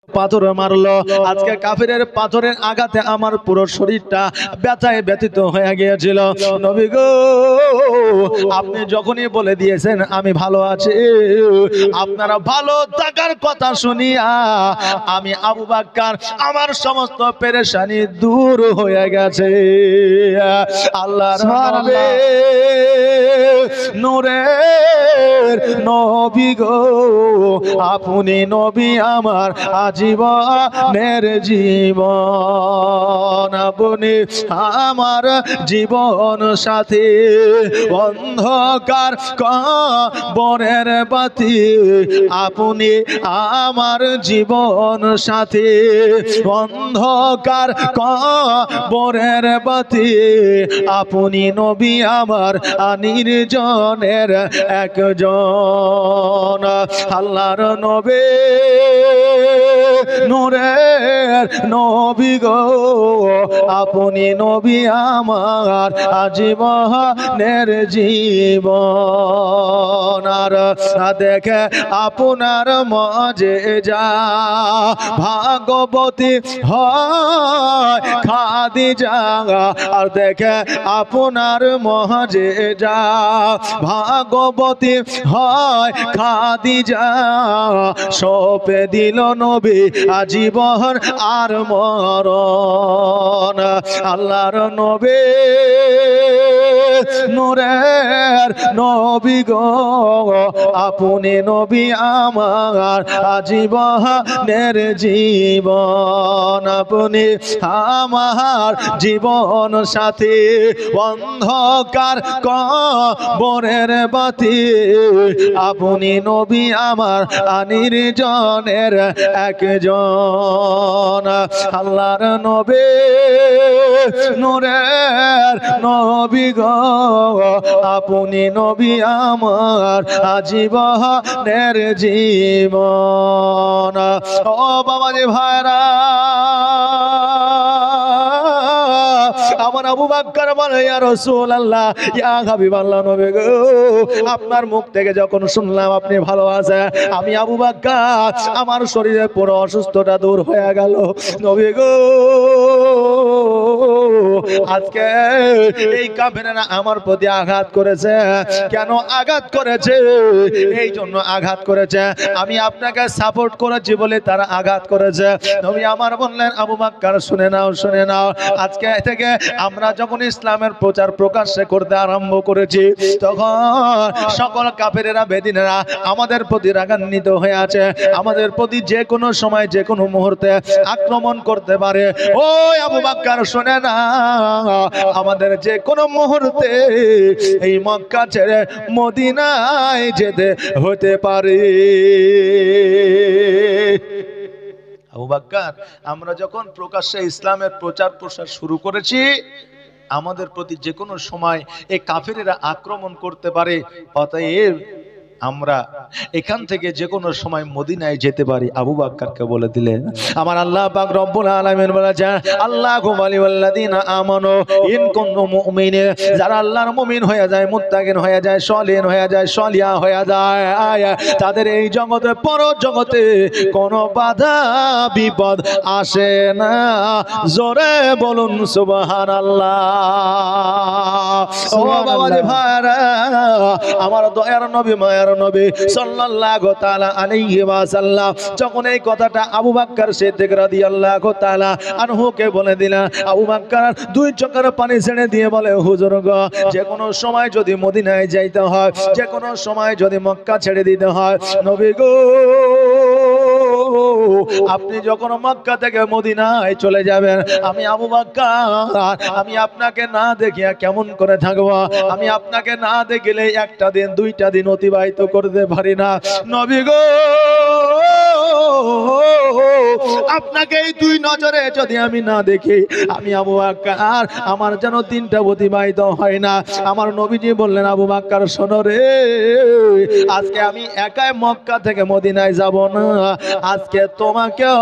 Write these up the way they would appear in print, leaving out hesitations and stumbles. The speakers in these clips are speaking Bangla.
পাথর মারলো। আজকে কাফিরের পাথরের আঘাতে আমার পুরো শরীরটা ব্যথায় ব্যথিত হয়ে গিয়েছিল। নবী গো, আপনি যখনই বলে দিয়েছেন আমি ভালো আছি, আপনারা ভালো থাকার কথা শুনিয়া আমি আবু বকর আমার সমস্ত পেরেশানি দূর হয়ে গেছে। আল্লাহর নবী, নূরের নবী গো, আপনি নবী আমার আজীবনের জীবন, আপনি আমার জীবন সাথী, অন্ধকার কবরের বাতি, আপনি আমার জীবন সাথী, অন্ধকার কবরের বাতি, আপনি নবী আমার নির্জনের একজন। আল্লাহর নবী, নূরের নবী গো, আপনি নবী আমার আজীবনের জীবন। আর দেখে আপনার মজেজা ভাগবতী হয় খাদিজা, আর দেখে আপনার মজেজা ভাগবতী হয় খাদিজা, সপে দিল নবী আজীবন আর মরণ। আল্লাহর নবী, নূরের নবী গো, আপনি নবী আমার আজীবনের জীবন, আপনি আমার জীবন সাথী, অন্ধকার কবরের বাতি, আপনি নবী আমার নির্জনের একজন। আল্লাহর নবী, নূরের নবী গো, আপনি নবী আমার আজীবনের জীবন। ও বাবাজি ভাইরা, আমার আবু বকর বলে, ইয়া রাসূলুল্লাহ, ইয়া হাবিবাল্লাহ, নবী গো, আপনার মুখ থেকে যখন শুনলাম আপনি ভালো আছেন, আমি আবু বকর আমার শরীরে পুরো অসুস্থতা দূর হয়ে গেল। নবী গো, আজকে এই কাফেরেরা আমার প্রতি আঘাত করেছে। কেন আঘাত করেছে? এই জন্য আঘাত করেছে, আমি আপনাকে সাপোর্ট করেছি বলে তারা আঘাত করেছে। নবী আমার বললেন, আবু বকর শুনে নাও, শুনে নাও, আজকে থেকে আমরা যখন ইসলামের প্রচার প্রকাশ্যে করতে আরম্ভ করেছি, তখন সকল কাফেরেরা বেদিনেরা আমাদের প্রতি রাগান্বিত হয়ে আছে, আমাদের প্রতি যে কোনো সময় যে কোনো মুহূর্তে আক্রমণ করতে পারে। ও আবু বকর শুনে না, আমাদের যে কোনো মুহূর্তে এই মক্কা ছেড়ে মদিনায় যেতে হতে পারে। আবু বকর, আমরা যখন প্রকাশ্যে ইসলামের প্রচার প্রসার শুরু করেছি, আমাদের প্রতি যে কোনো সময় এই কাফেরেরা আক্রমণ করতে পারে, অতএব আমরা এখান থেকে যে কোনো সময় মদিনায় যেতে পারি। আবু বকরকে বলে দিলেন। আমার আল্লাহ পাক রব্বুল আলামিন বলেছেন, আল্লাহু ওয়ালিউল্লাযিনা আমানু ইন কুনতুম মুমিনিন, যারা আল্লাহর মুমিন হয়ে যায়, মুত্তাকিন হয়ে যায়, সলিহিন হয়ে যায়, সলিহা হয়ে যায়, তাদের এই জগতে পর জগতে কোনো বাধা বিপদ আসে না। জোরে বলুন সুবহানাল্লাহ। ও বাবাজি ভাইরা, আমার দয়ার নবী, মায়ার নবী সাল্লাল্লাহু তাআলা আলাইহি ওয়াসাল্লাম যখন এই কথাটা আবু বকর সিদ্দিক রাদিয়াল্লাহু তাআলা আনহুকে বলে দিলেন, আবু বকর দুই চোখের পানি ছেড়ে দিয়ে বলে, হুজুর গো, যে কোনো সময় যদি মদিনায় যাইতে হয়, যে কোনো সময় যদি মক্কা ছেড়ে দিতে হয়, নবী গো, আপনি যখন মক্কা থেকে মদিনায় চলে যাবেন, আমি আবু বকর আমি আপনাকে না দেখিয়া কেমন করে থাকবো? আমি আপনাকে না দেখলে একটা দিন দুইটা দিন অতিবাহিত করতে পারি না। নবী গো, আপনাকে এই দুই নজরে যদি আমি না দেখি, আমি আবু বকর আমার যেন দিনটা অতিবাহিত হয় না। আমার নবীজি বললেন, আবু বকর শোনো রে, আজকে আমি একাই মক্কা থেকে মদিনায় যাব না, আজকে তোমাকেও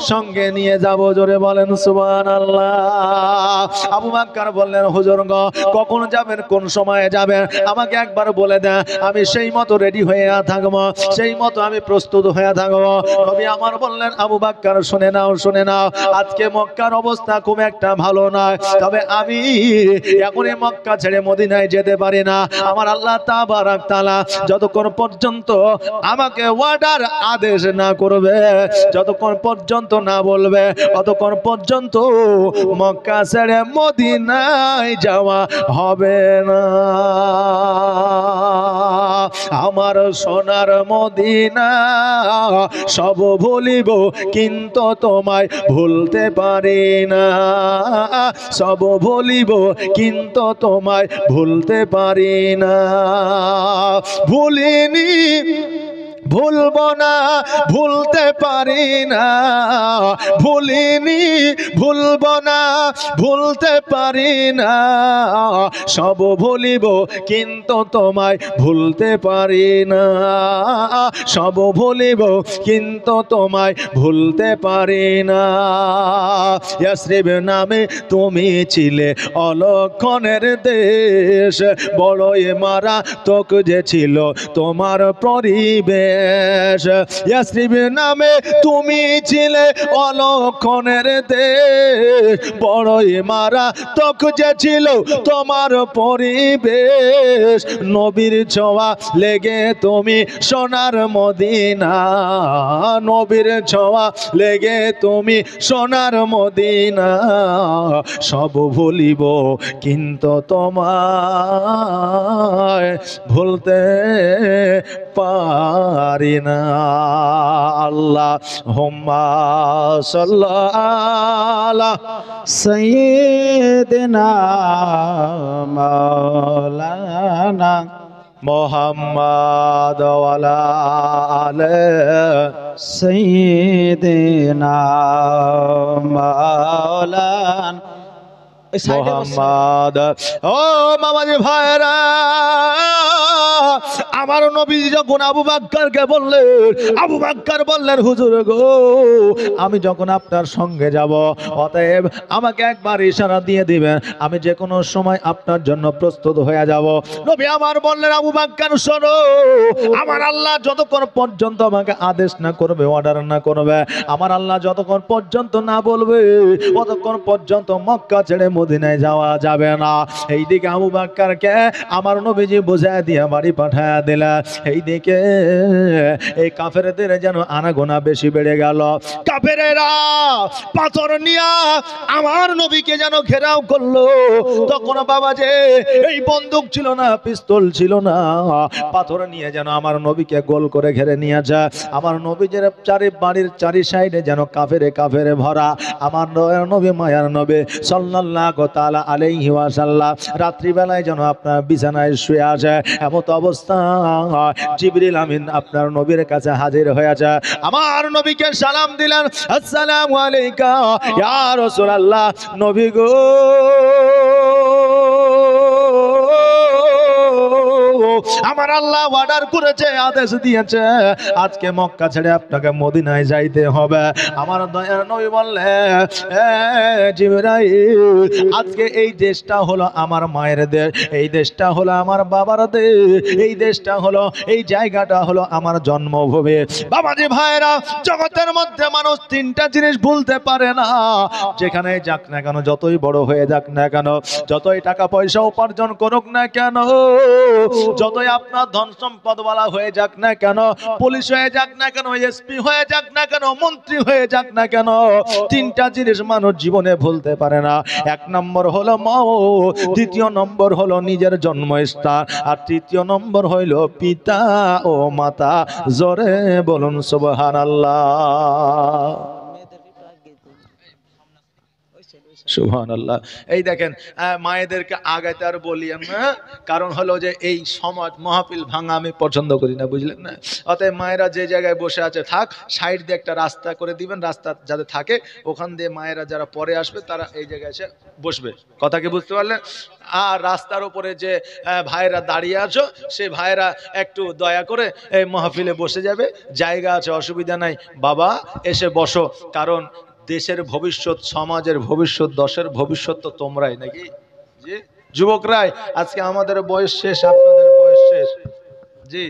সঙ্গে নিয়ে যাব। জোরে বলেন সুবহানাল্লাহ। আবু বকর বললেন, হুজুর গো, কখন যাবেন, কোন সময়ে যাবেন, আমাকে একবার বলে দেন, আমি সেই মতো রেডি হয়ে থাকবো, সেই মতো আমি প্রস্তুত হয়ে থাকবো। নবী আমার বললেন, আবু বকর শুনে নাও, শুনে নাও, আজকে মক্কার অবস্থা খুব একটা ভালো নয়, তবে আমি এখনই মক্কা ছেড়ে মদিনায় যেতে পারি না। আমার আল্লাহ তাবারাক তাআলা যতক্ষণ পর্যন্ত আমাকে অর্ডার আদেশ না করবে, যতক্ষণ পর্যন্ত না বলবে, ততক্ষণ পর্যন্ত মক্কা ছেড়ে মদিনায় যাওয়া হবে না। আমার সোনার মদিনা সব ভুলিব, কিন্তু তোমায় ভুলতে পারি না। সব ভুলিব, কিন্তু তোমায় ভুলতে পারি না। ভুলিনি, ভুলবো না, ভুলতে পারি না। ভুলিনি, ভুলবো না, ভুলতে পারি না। সব ভুলিব, কিন্তু তোমায় ভুলতে পারি না। সব ভুলিব, কিন্তু তোমায় ভুলতে পারি না। ইয়াসরিব নামে তুমি ছিলে অলক্ষণের দেশ, বড়ই মারাত্মক যে ছিল তোমার পরিবেশ। ইয়াসরিব নামে তুমি ছিলে অলক্ষণের দেশ, বড়ই মারাত্মক যে ছিল তোমার পরিবেশ। নবীর ছোঁয়া লেগে তুমি সোনার মদিনা, নবীর ছোঁয়া লেগে তুমি সোনার মদিনা। সব ভুলিব, কিন্তু তোমায় ভুলতে পারি না। আল্লাহ হুম্মা সাল্লাল্লাহু সাইয়্যিদিনা মাওলানা মুহাম্মদ ওয়ালা আলে সাইয়্যিদিনা মাওলানা। মুহাম্মদ। ও মামাজি ভাইরা, আমার নবী যখন আবু বকরকে বললেন, আবু বকর বললেন, হুজুর গো, আমি যখন আপনার সঙ্গে যাব, অতএব আমাকে একবার ইশারা দিয়ে দিবেন, আমি যে কোনো সময় আপনার জন্য প্রস্তুত হয়ে যাব। নবী আমার বললেন, আবু বকর শোনো, আমার আল্লাহ যতক্ষণ পর্যন্ত আমাকে আদেশ না করবে, অর্ডার না করবে, আমার আল্লাহ যতক্ষণ পর্যন্ত না বলবে, ততক্ষণ পর্যন্ত মক্কা ছেড়ে মদিনায় যাওয়া যাবে না। এইদিকে আবু বকরকে আমার নবীজি বোঝায় দিয়ে বাড়ি পাঠায় দিলেন। এইদিকে এই কাফেরদের যেন আনাগোনা বেশি বেড়ে গেল। কাফেরেরা পাথর নিয়ে আমার নবীকে যেন ঘেরাও করলো। তখন বাবা যে এই বন্দুক ছিল না, পিস্তল ছিল না, পাথর নিয়ে যেন আমার নবীকে গোল করে ঘিরে নিয়ে যায়। আমার নবীজের বাড়ির চারি সাইডে যেন কাফেরে কাফেরে ভরা। আমার নবী, মায়ার নবী সাল্লাল্লাহু তাআলা আলাইহি ওয়াসাল্লাম রাত্রিবেলায় যেন আপনার বিছানায় শুয়ে আসে। এমত অবস্থা জিবরিল আমিন আপনার নবীর কাছে হাজির হয়ে যায়। আমার নবীকে সালাম দিলেন, আসসালামু আলাইকা ইয়া রাসূলুল্লাহ। নবী গো, আমার আল্লাহ অর্ডার করেছে, আদেশ দিয়েছে, আজকে মক্কা ছেড়ে আপনাকে মদিনায় যাইতে হবে। আমার দয়ার নবী বললেন, জিবরাইল, আজকে এই দেশটা হলো আমার মায়ের দেশ, এই দেশটা হলো আমার বাবার দেশ, এই দেশটা হলো, এই জায়গাটা হলো আমার জন্মভূমি। বাবাজি ভাইরা, জগতের মধ্যে মানুষ তিনটা জিনিস ভুলতে পারে না। যেখানে যাক না কেন, যতই বড় হয়ে যাক না কেন, যতই টাকা পয়সা উপার্জন করুক না কেন, যতই আপনার ধন সম্পদওয়ালা হয়ে যাক না কেন, পুলিশ হয়ে যাক না কেন, এসপি হয়ে যাক না কেন, মন্ত্রী হয়ে যাক না কেন, তিনটা জিনিস মানুষ জীবনে ভুলতে পারে না। এক নম্বর হলো মওত, দ্বিতীয় নম্বর হলো নিজের জন্মস্থান, আর তৃতীয় নম্বর হইল পিতা ও মাতা। জোরে বলুন সুবহানাল্লাহ। সুবহানাল্লাহ। এই দেখেন মায়েদেরকে আগাইতে আর বলিয়েন না, কারণ হলো যে এই সমাজ মাহফিল ভাঙা আমি পছন্দ করি না, বুঝলেন না। অতএব মায়েরা যে জায়গায় বসে আছে থাক, সাইড দিয়ে একটা রাস্তা করে দিবেন, রাস্তা যাতে থাকে ওখান দিয়ে মায়েরা যারা পরে আসবে তারা এই জায়গায় এসে বসবে। কথা কি বুঝতে পারলেন? আর রাস্তার উপরে যে ভাইরা দাঁড়িয়ে আছো, সেই ভাইরা একটু দয়া করে এই মাহফিলে বসে যাবে, জায়গা আছে, অসুবিধা নাই, বাবা এসে বসো। কারণ দেশের ভবিষ্যৎ, সমাজের ভবিষ্যৎ, দশের ভবিষ্যৎ তো তোমরাই, নাকি? জি যুবকরাই, আজকে আমাদের বয়স শেষ, আপনাদের বয়স শেষ। জি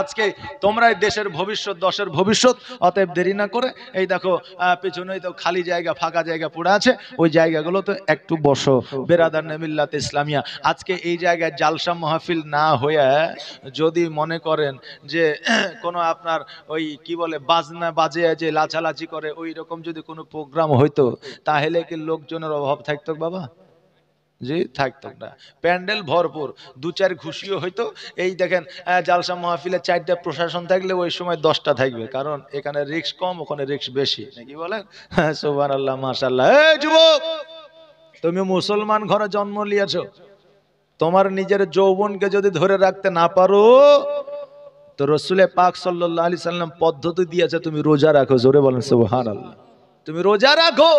আজকে তোমরাই দেশের ভবিষ্যৎ, দশের ভবিষ্যৎ। অতএব দেরি না করে এই দেখো পেছনেই তো খালি জায়গা, ফাঁকা জায়গা পড়ে আছে, ওই জায়গাগুলো তো একটু বসো। বেরাদার মিল্লাত ইসলামিয়া, আজকে এই জায়গায় জালসা মাহফিল না হয়ে যদি মনে করেন যে কোনো আপনার ওই কি বলে বাজনা বাজে যে লাচালাচি করে ওই রকম যদি কোনো প্রোগ্রাম হইতো, তাহলে কি লোকজনের অভাব থাকতো বাবা? জি থাকতো না। প্যান্ডেল ভরপুর, দু চার খুশিও হইতো। এই দেখেন জালসা মাহফিলে 4টা প্রশাসন থাকলে ওই সময় 10টা থাকবে, কারণ এখানে রিস্ক কম, ওখানে রিস্ক বেশি, নাকি বলেন? সুবহানাল্লাহ, মাশাআল্লাহ। এই যুবক, তুমি মুসলমান ঘরে জন্ম নিয়েছো, তোমার নিজের যৌবনকে যদি ধরে রাখতে না পারো তো রাসূলে পাক সাল্লাল্লাহু আলাইহি সাল্লাম পদ্ধতি দিয়েছে, তুমি রোজা রাখো। জোরে বলেন সুবহানাল্লাহ। তুমি রোজা রাখো।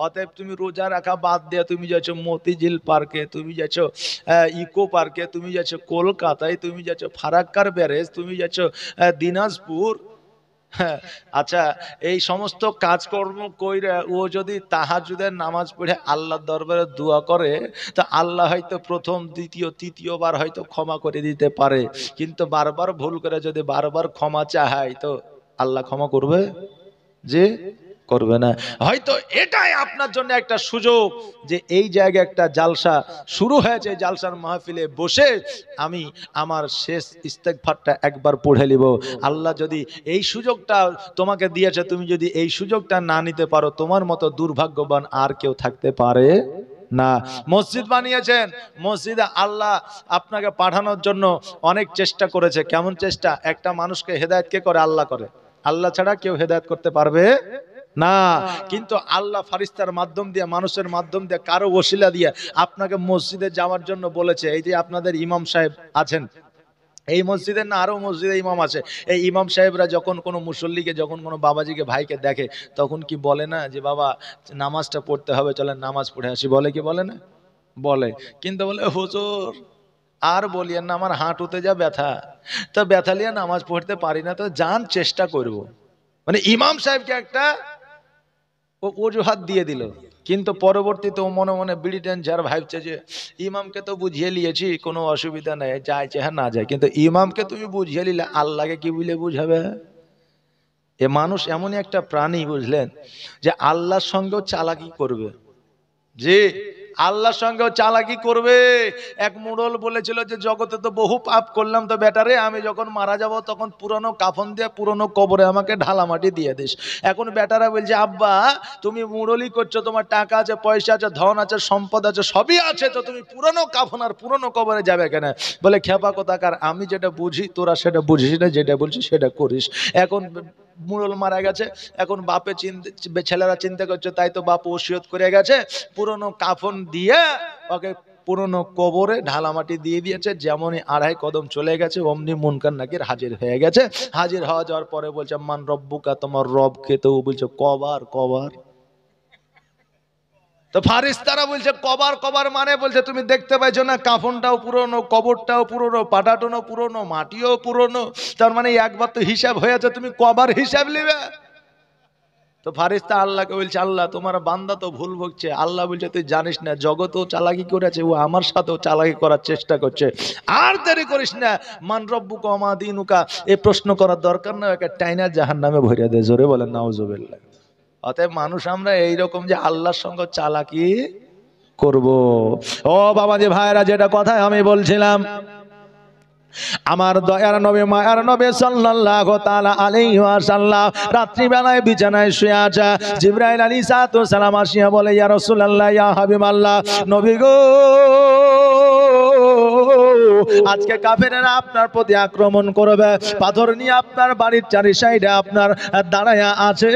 অতএব তুমি রোজা রাখা বাদ দিয়ে তুমি যাচ্ছ মতিঝিল পার্কে, তুমি যাচ্ছ ইকো পার্কে, তুমি যাচ্ছ কলকাতায়, তুমি যাচ্ছ ফারাক্কার ব্যারেজ, তুমি যাচ্ছ দিনাজপুর। হ্যাঁ, আচ্ছা, এই সমস্ত কাজকর্ম কইরা ও যদি তাহাজ্জুদের নামাজ পড়ে আল্লাহর দরবারে দোয়া করে, তো আল্লাহ হয়তো প্রথম, দ্বিতীয়, তৃতীয়বার হয়তো ক্ষমা করে দিতে পারে, কিন্তু বারবার ভুল করে যদি বারবার ক্ষমা চায় তো আল্লাহ ক্ষমা করবে? যে করবে না। হয়তো এটাই আপনার জন্য একটা সুযোগ যে এই জায়গায় একটা জালসা শুরু হয়েছে, জালসার মাহফিলে বসে আমি আমার শেষ ইস্তেগফারটা একবার পড়ে নিব। আল্লাহ যদি এই সুযোগটা তোমাকে দিয়েছে, তুমি যদি এই সুযোগটা না নিতে পারো, তোমার মতো দুর্ভাগ্যবান আর কেউ থাকতে পারে না। মসজিদ বানিয়েছেন, মসজিদে আল্লাহ আপনাকে পাঠানোর জন্য অনেক চেষ্টা করেছে। কেমন চেষ্টা? একটা মানুষকে হেদায়েত কে করে? আল্লাহ করে। আল্লাহ ছাড়া কেউ হেদায়েত করতে পারবে না। কিন্তু আল্লাহ ফারিস্তার মাধ্যম দিয়ে, মানুষের মাধ্যম দিয়ে, কারো ওসিলা দিয়ে আপনাকে মসজিদে যাওয়ার জন্য বলেছে। এই যে আপনাদের ইমাম সাহেব আছেন, এই মসজিদের না আরো মসজিদে ইমাম আছে, এই ইমাম সাহেবরা যখন কোনো মুসল্লিকে, যখন কোনো বাবাজিকে, ভাইকে দেখে, তখন কি বলে না যে বাবা নামাজটা পড়তে হবে, চলেন নামাজ পড়ে আসি? বলে কি বলে না? বলে। কিন্তু বলে হুজুর আর বলিয়েন না, আমার হাঁটুতে যা ব্যথা, তো ব্যথা নিয়ে নামাজ পড়তে পারি না, তো যান চেষ্টা করব। মানে ইমাম সাহেবকে একটা অজুহাত দিয়ে দিল। কিন্তু পরবর্তীতে ও মনে মনে বিড়ি টেন যার ভাবছে যে ইমামকে তো বুঝিয়ে নিয়েছি, কোনো অসুবিধা নেই, যায় চাহে না যায়, কিন্তু ইমামকে তুমি বুঝিয়ে নিলে আল্লাহকে কি বুঝলে বুঝাবে? এ মানুষ এমনই একটা প্রাণী, বুঝলেন, যে আল্লাহর সঙ্গেও চালাকি করবে। জি আল্লাহর সঙ্গেও চালাকি করবে। এক মুড়ল বলেছিল যে জগতে তো বহু পাপ করলাম, তো বেটারে আমি যখন মারা যাব তখন পুরনো কাফন দিয়ে পুরনো কবরে আমাকে ঢালা মাটি দিয়ে দিস। এখন বেটারা বলছে আব্বা তুমি মুড়লি করছো, তোমার টাকা আছে, পয়সা আছে, ধন আছে, সম্পদ আছে, সবই আছে, তো তুমি পুরনো কাফন আর পুরনো কবরে যাবে কেন? বলে খেপা কোথাকার, আমি যেটা বুঝি তোরা সেটা বুঝিস না, যেটা বলছি সেটা করিস। এখন মুড়ল মারা গেছে, এখন বাপে ছেলেরা চিন্তা করছে তাই তো বাপ ওসিয়ত করে গেছে, পুরনো কাফন দিয়ে ওকে পুরনো কবরে ঢালামাটি দিয়ে দিয়েছে। যেমনই 2.5 কদম চলে গেছে অমনি মুনকার নাকির হাজির হয়ে গেছে। হাজির হওয়া যাওয়ার পরে বলছে মান রব্বুকা, তোমার রবকে? তো বলছে কবার কবার। তো ফারিস্তারা বলছে কবার কবার মানে বলছে তুমি দেখতে পাইছো না কাফনটাও পুরনো, কবরটাও পুরনো, পাটাটনও পুরনো, মাটিও পুরনো, তার মানে একবার তো হিসাব হয়েছে, তুমি কবার হিসাব নিবে? তো ফারিস্তা আল্লাহকে বলছে আল্লাহ তোমার বান্দা তো ভুল বকছে। আল্লাহ বলছে তুই জানিস না জগতেও চালাকি করেছে, ও আমার সাথেও চালাকি করার চেষ্টা করছে। আর দেরি করিস না, মান রব্বুকা ওয়া মা দীনুকা, এই প্রশ্ন করার দরকার না, একে টাইনা জাহান্নামে ভরিয়ে দে। জোরে বলেন নাউজুবিল্লাহ। অতএব মানুষ আমরা এইরকম যে আল্লাহর সঙ্গে চালাকি করব। ও বাবা যে ভাইরা, যেটা কথা আমি বলছিলাম, আমার দয়ার নবী মায়ার নবী সাল্লাল্লাহু তাআলা আলাইহি ওয়াসাল্লাম রাত্রি বেলায় বিছানায় শুয়ে আছে। জিবরাইল আলাইহিস সালাম আসিয়া বলে ইয়া রাসূলুল্লাহ, ইয়া হাবিবাল্লাহ, নবী গো আজকে কাফেরেরা আপনার প্রতি আক্রমণ করবে, পাথর নিয়ে আপনার বাড়ির চারি সাইডে আপনার দাঁড়ায়া আছে।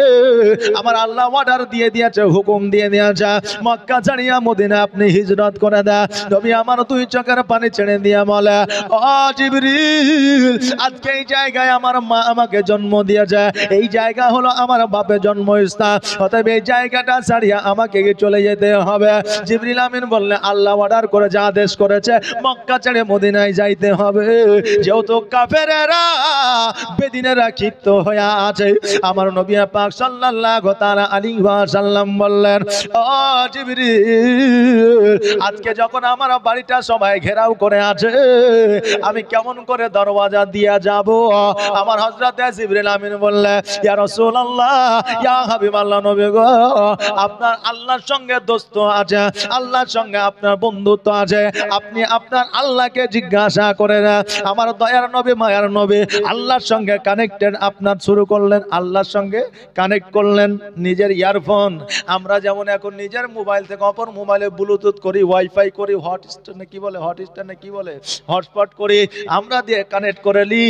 আমার আল্লাহ অর্ডার দিয়ে দিয়েছে, হুকুম দিয়ে দিয়েছে, মক্কা ছাড়িয়া মদিনা আপনি হিজরত করে দেন। নবী আমার দুই চোখের পানি ছেড়ে দিয়ে বলে, ও জিবরিল, আজকে এই জায়গায় আমার মা আমাকে জন্ম দিয়েছে, এই জায়গা হলো আমার বাপের জন্মস্থান, অতএব এই জায়গাটা ছাড়িয়া আমাকে চলে যেতে হবে। জিবরিল আমিন বললে, আল্লাহ অর্ডার করে যা আদেশ করেছে, মক্কা ছেড়ে মদিনায় যাইতে হবে। যেহেতু কাফেরেরা বেদিনেরা ক্ষিপ্ত হয়ে আছে, আমার নবী পাক সাল্লাল্লাহু তাআলা আলাইহি ওয়াসাল্লাম বললেন, ও জিবরিল, আজকে যখন আমার বাড়িটা সবাই ঘেরাও করে আছে, আমি কেমন করে দরওয়াজা দিয়া যাব? আমার হযরত জিবরিল আমিন বললেন, ইয়া রাসূলুল্লাহ, ইয়া হাবিবাল্লাহ, নবী গো, আপনার আল্লাহর সঙ্গে দোস্ত আছে, আল্লাহর সঙ্গে আপনার বন্ধুত্ব আছে, আপনি আপনার আল্লাহকে জিজ্ঞাসা করেন। আমার দয়ার নবী, মায়ার নবী আল্লাহর সঙ্গে কানেক্টেড আপনার শুরু করলেন, আল্লাহর সঙ্গে কানেক্ট করলেন নিজের ইয়ারফোন। আমরা যেমন এখন নিজের মোবাইল থেকে অপর মোবাইলে ব্লুটুথ করি, ওয়াইফাই করি, হটস্টার কি বলে, হটস্পট করি, আমরা দিয়ে কানেক্ট করে নি।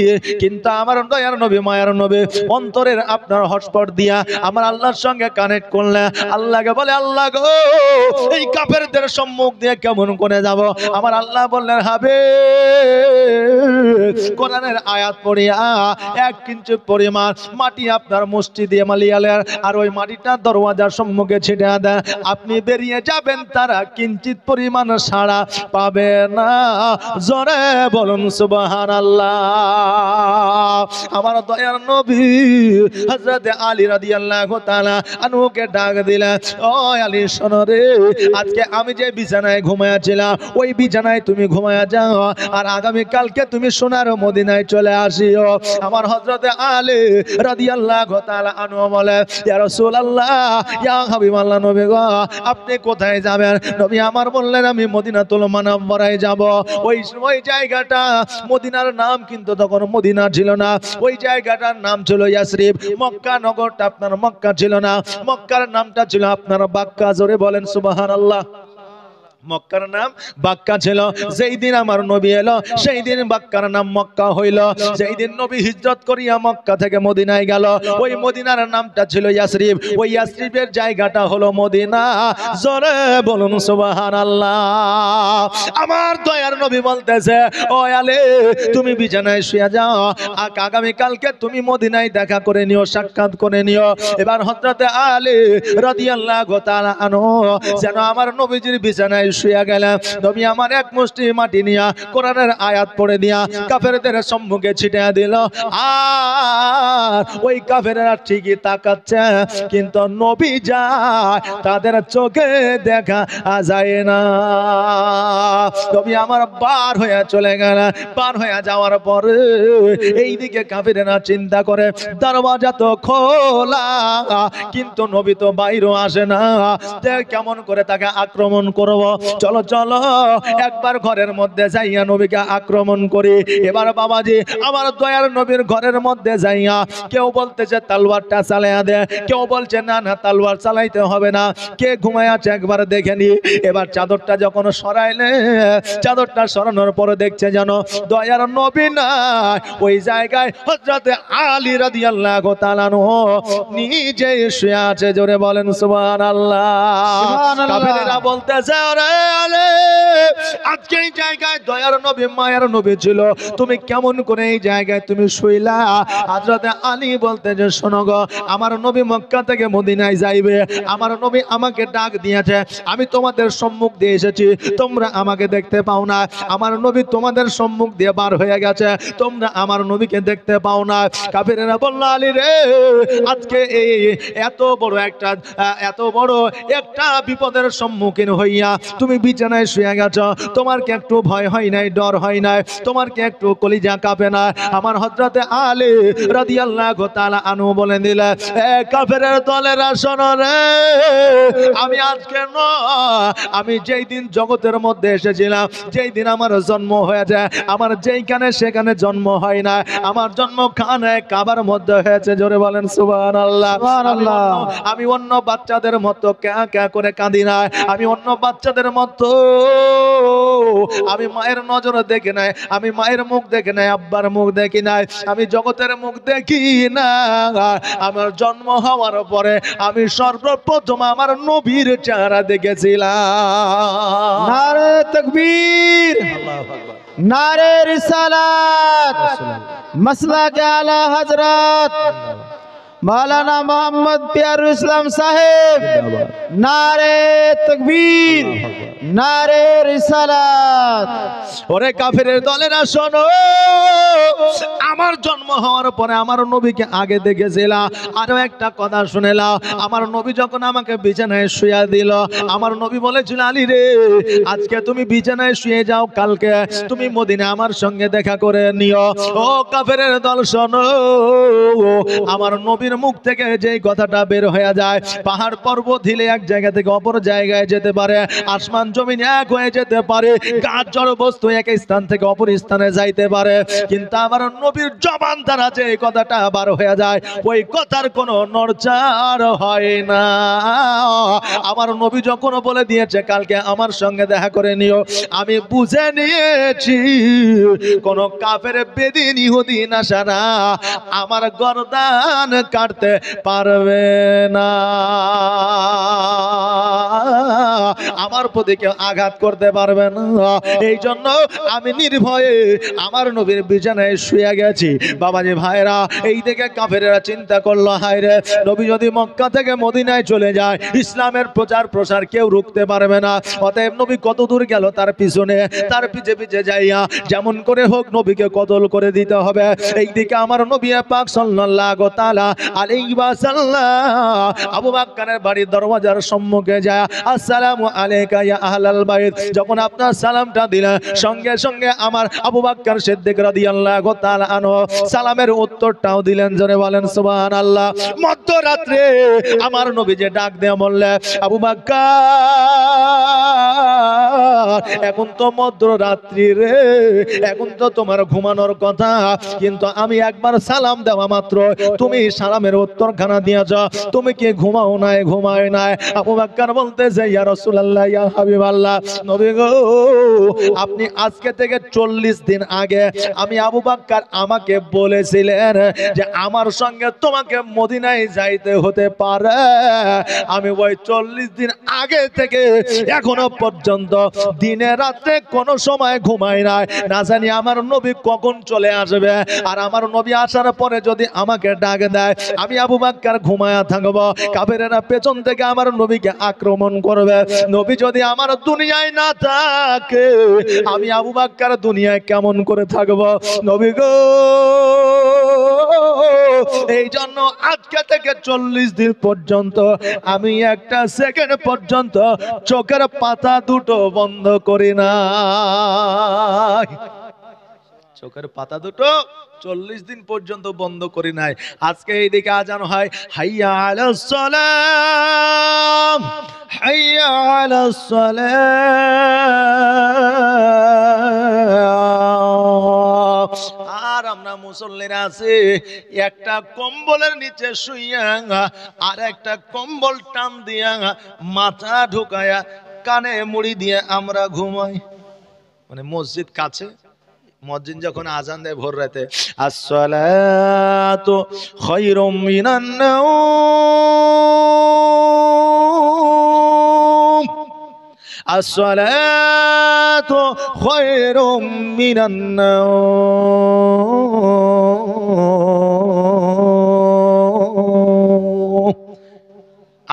কিন্তু আমার দয়ার নবী, মায়ার নবী অন্তরের আপনার হটস্পট দিয়া আমার আল্লাহর সঙ্গে কানেক্ট করলে আল্লাহকে বলে, আল্লাহ গো, এই কাফেরদের সম্মুখ দিয়ে কেমন করে যাব? আমার আল্লাহ বললেন, হবে কোরআনের আয়াত পড়িয়া 1 ইঞ্চি পরিমাণ মাটি আপনার মুষ্টি দিয়ে মালিয়ালের, আর ওই মাটিটা দরওয়াজার সম্মুখে ছিটিয়ে দেন, আপনি বেরিয়ে যাবেন, তারা কিঞ্চিত পরিমাণ সাড়া পাবে না। জোরে বলুন সুবহানাল্লাহ। আমার দয়ার নবী হযরত আলী রাদিয়াল্লাহু তাআলা আনহুকে ডাক দিলেন, ও আলী শোনো রে, আজকে আমি যে বিছানায় ঘুমায়াছিলাম ওই বিছানায় তুমি ঘুমায়া যাও, আর আগামী কালকে তুমি সোনার মদিনায় চলে আসিও। আমার হযরত আলী রাদিয়াল্লাহু তাআলা আনহু বলে, ইয়া রাসূলুল্লাহ, ইয়া হাবিবাল্লাহ, নবী গো, আপনি কোথায় যাবেন? নবী আমার বললেন, আমি মদিনাতুল মুনাওয়ারায় যাব। ওই জায়গাটা, মদিনার নাম কিন্তু তখন মদিনা ছিল না, ওই জায়গাটার নাম ছিল ইয়াসরিব। মক্কা নগরটা আপনার মক্কা ছিল না, মক্কার নামটা ছিল আপনার বাক্কা। জোরে বলেন সুবহানাল্লাহ। মক্কার নাম বাক্কা ছিল। যেই দিন আমার নবী এলো সেই দিন বাক্কার নাম মক্কা হইল। যেই দিন নবী হিজরত করিয়া মক্কা থেকে মদিনায় গেল, ওই মদিনার নামটা ছিল ইয়াসরিব। ওই ইয়াসরিবের জায়গাটা হলো মদিনা। জোরে বলুন সুবহানাল্লাহ। আমার দয়ার নবী বলতেছে, ও আলী, তুমি বিছানায় শুয়ে যাও, আগামী কালকে তুমি মদিনায় দেখা করে নিও, সাক্ষাৎ করে নিও। এবার হযরত আলী রাদিয়াল্লাহু তাআলা আনহু যেন আমার নবীজির বিছানায় শুয়ে গেলেন। নবী আমার এক মুষ্টি মাটি নিয়া কোরআনের আয়াত পড়ে দিয়া কাফেরদের সম্মুখে ছিটিয়ে দিল। আর ওই কাফেররা ঠিকই তাকাচ্ছে, কিন্তু নবী যায় তাদের চোখে দেখা যায় না। নবী আমার বার হয়ে চলে গেল। বার হয়ে যাওয়ার পরে এইদিকে কাফেররা চিন্তা করে, দরওয়াজা তো খোলা, কিন্তু নবী তো বাইরে আসে না, কেমন করে তাকে আক্রমণ করব? চলো চলো একবার ঘরের মধ্যে যাইয়া নবীকে আক্রমণ করি। এবার বাবাজি আমার দয়ার নবীর ঘরের মধ্যে যাইয়া কেউ বলতেছে তলোয়ারটা চালাইয়া দে, কেউ বলছে না না তলোয়ার চালাইতে হবে না, কে ঘুমায় আছে একবার দেখে নি। এবার চাদরটা যখন সরাইলে, চাদরটা সরানোর পরে দেখছে যেন দয়ার নবী না, ওই জায়গায় হযরত আলী রাদিয়াল্লাহু তাআলা নিজে শুয়ে আছে। জোরে বলেন সুবহানাল্লাহ। কাফেররা বলতেছে, আরে আলে, আজকে এই জায়গায় দয়ার নবী, মায়ার নবী ছিল, তুমি কেমন করে এই জায়গায় তুমি শুইলা? হযরত আলী বলতে যে, শোনো গো, আমার নবী মক্কা থেকে মদিনায় যাইবে, আমার নবী আমাকে ডাক দিয়েছে, আমি তোমাদের সম্মুখ দিয়ে এসেছি, তোমরা আমাকে দেখতে পাও না, আমার নবী তোমাদের সম্মুখ দিয়ে বার হয়ে গেছে, তোমরা আমার নবীকে দেখতে পাও না। কাফেরেরা বলল, আলী রে, আজকে এই এত বড় একটা বিপদের সম্মুখীন হইয়া তুমি বিছানায় শুয়ে গেছো, তোমার কি একটু ভয় হয় নাই, ডর হয় নাই, তোমার কি একটু কলিজা কাঁপে না? আমার হযরত আলী রাদিয়াল্লাহু তাআলা আনহু বলে দিলেন, এ কাফেরের দলেরা শোনো রে, আমি আজকে আমি যেই দিন জগতের মধ্যে এসেছিলাম, যেই দিন আমার জন্ম হয়েছে, আমার যেইখানে সেখানে জন্ম হয় না, আমার জন্ম খানে কাবার মধ্যে হয়েছে। জোরে বলেন সুবহানাল্লাহ। আমি অন্য বাচ্চাদের মতো ক্যা ক্যা করে কাঁদি না, আমি অন্য বাচ্চাদের মতো আমি মায়ের নজর দেখি নাই, আমি মায়ের মুখ দেখি নাই, আব্বার মুখ দেখি নাই, আমি জগতের মুখ দেখি না। আমার জন্ম হওয়ার পরে আমি সর্বপ্রথম আমার নবীর চেহারা দেখেছিলাম। নারে তাকবীর, নারে রিসালাত, মাসলাকে আলা হযরত মাওলানা মোহাম্মদ পিয়ারুল ইসলাম সাহেব। নারে তাকবীর, নারে রিসালাত। ওরে কাফেরের দলেরা শোনো, আমার জন্ম হওয়ার পরে আমার নবীকে আগে দেখেছিলাম। আরো একটা কথা শুনেলাম, আমার নবী যখন আমাকে বিছানায় শুয়ে দিল, আমার নবী বলেছিল, আলী রে, আজকে তুমি বিছানায় শুয়ে যাও, কালকে তুমি মদিনা আমার সঙ্গে দেখা করে নিও। ও কাফেরের দল শোনো, আমার নবীর মুখ থেকে যে কথাটা বের হয়ে যায়, পাহাড় পর্বত হিলে এক জায়গা থেকে অপর জায়গায় যেতে পারে, আসমান জমিন এক হয়ে যেতে পারে, গাছ জড় বস্তু এক স্থান থেকে অপর স্থানে যাইতে পারে, কিন্তু আমার নবীর জবান দ্বারা যে কথাটা বার হয়ে যায়, ওই কথার কোনো নড়চড় হয় না। আমার নবী যখন বলে দিয়েছে কালকে আমার সঙ্গে দেখা করে নিও, আমি বুঝে নিয়েছি কোন কাফের বেদিন ইহুদি নাসারা আমার গর্দান কাটতে পারবে না, আমার প্রতি কেউ আঘাত করতে পারবে না। এই জন্য আমি নির্ভয়ে আমার নবীর বিছানায় শুয়ে গেছি। বাবাজি ভাইরা, এই দিকে কাফেরেরা চিন্তা করলো, হায় রে, নবী যদি মক্কা থেকে মদিনায় চলে যায়, ইসলামের প্রচার প্রসার কেউ রুখতে পারবে না। অতএব নবী কত দূর গেল তার পিছনে, তার পিছে পিছে যাইয়া যেমন করে হোক নবীকে কতল করে দিতে হবে। এই দিকে আমার নবী পাক সাল্লাল্লাহু তাআলা আলাইহি ওয়াসাল্লাম আবু বকরের বাড়ির দরওয়াজার সম্মুখে যায়, আসসালামু আলাইকা ইয়া আহলাল বাইত। যখন আপনার সালামটা দিলেন, সঙ্গে সঙ্গে আমার আবু বকর সিদ্দিক রাদিয়াল্লাহু তাআলা আনহু সালামের উত্তরটাও দিলেন। জোরে বলেন সুবহানাল্লাহ। মধ্যরাত্রে আমার নবী যে ডাক দিয়ে বললেন, আবু বকর, এখন তো মধ্যরাত্রি রে, এখন তো তোমার ঘুমানোর কথা, কিন্তু আমি একবার সালাম দেওয়া মাত্র তুমি সালামের উত্তরখানা দিয়েছ, তুমি কি ঘুমাও নাই? ঘুমায় নাই। আবু বকর বলতেছে, ইয়া রাসূলুল্লাহ, ইয়া হাবিবাল্লাহ, নবী গো, আপনি আজকে থেকে 40 দিন আগে আমি আবু বকর আমাকে বলেছিলেন যে আমার সঙ্গে তোমাকে মদিনায় যাইতে হতে পারে। আমি ওই 40 দিন আগে থেকে এখনো পর্যন্ত দিনে রাতে কোনো সময় ঘুমাই নাই, না জানি আমার নবী কখন চলে আসবে। আর আমার নবী আসার পরে যদি আমাকে ডাক দেয়, আমি আবু বকর ঘুমায়া থাকবো, কাফেরেরা পেছন থেকে আমার নবীকে আক্রমণ করবে। নবী যদি আমার দুনিয়ায় না থাকে, আমি আবু বকর দুনিয়ায় কেমন করে থাকবো? নবী গো, এই জন্য আজকে থেকে 40 দিন পর্যন্ত আমি একটা সেকেন্ড পর্যন্ত চোখের পাতা দুটো বন্ধ করি না। চোখের পাতা দুটো 40 দিন পর্যন্ত বন্ধ করি নাই। আজকে এইদিকে আজান হয়, হাইয়া আলাস সালাম, হাইয়া আলাস সালাম। আর আমরা মুসল্লিরা আছি একটা কম্বলের নিচে শুইয়া আর একটা কম্বল টান দিয়া মাথা ঢুকায়া কানে মুড়ি দিয়ে আমরা ঘুমাই। মানে মসজিদ কাছে, মুয়াজ্জিন যখন আজান দেয় ভোর রাতে, আসসালাতু খায়রুম মিনান নাওম, আসসালাতু খায়রুম মিনান নাওম।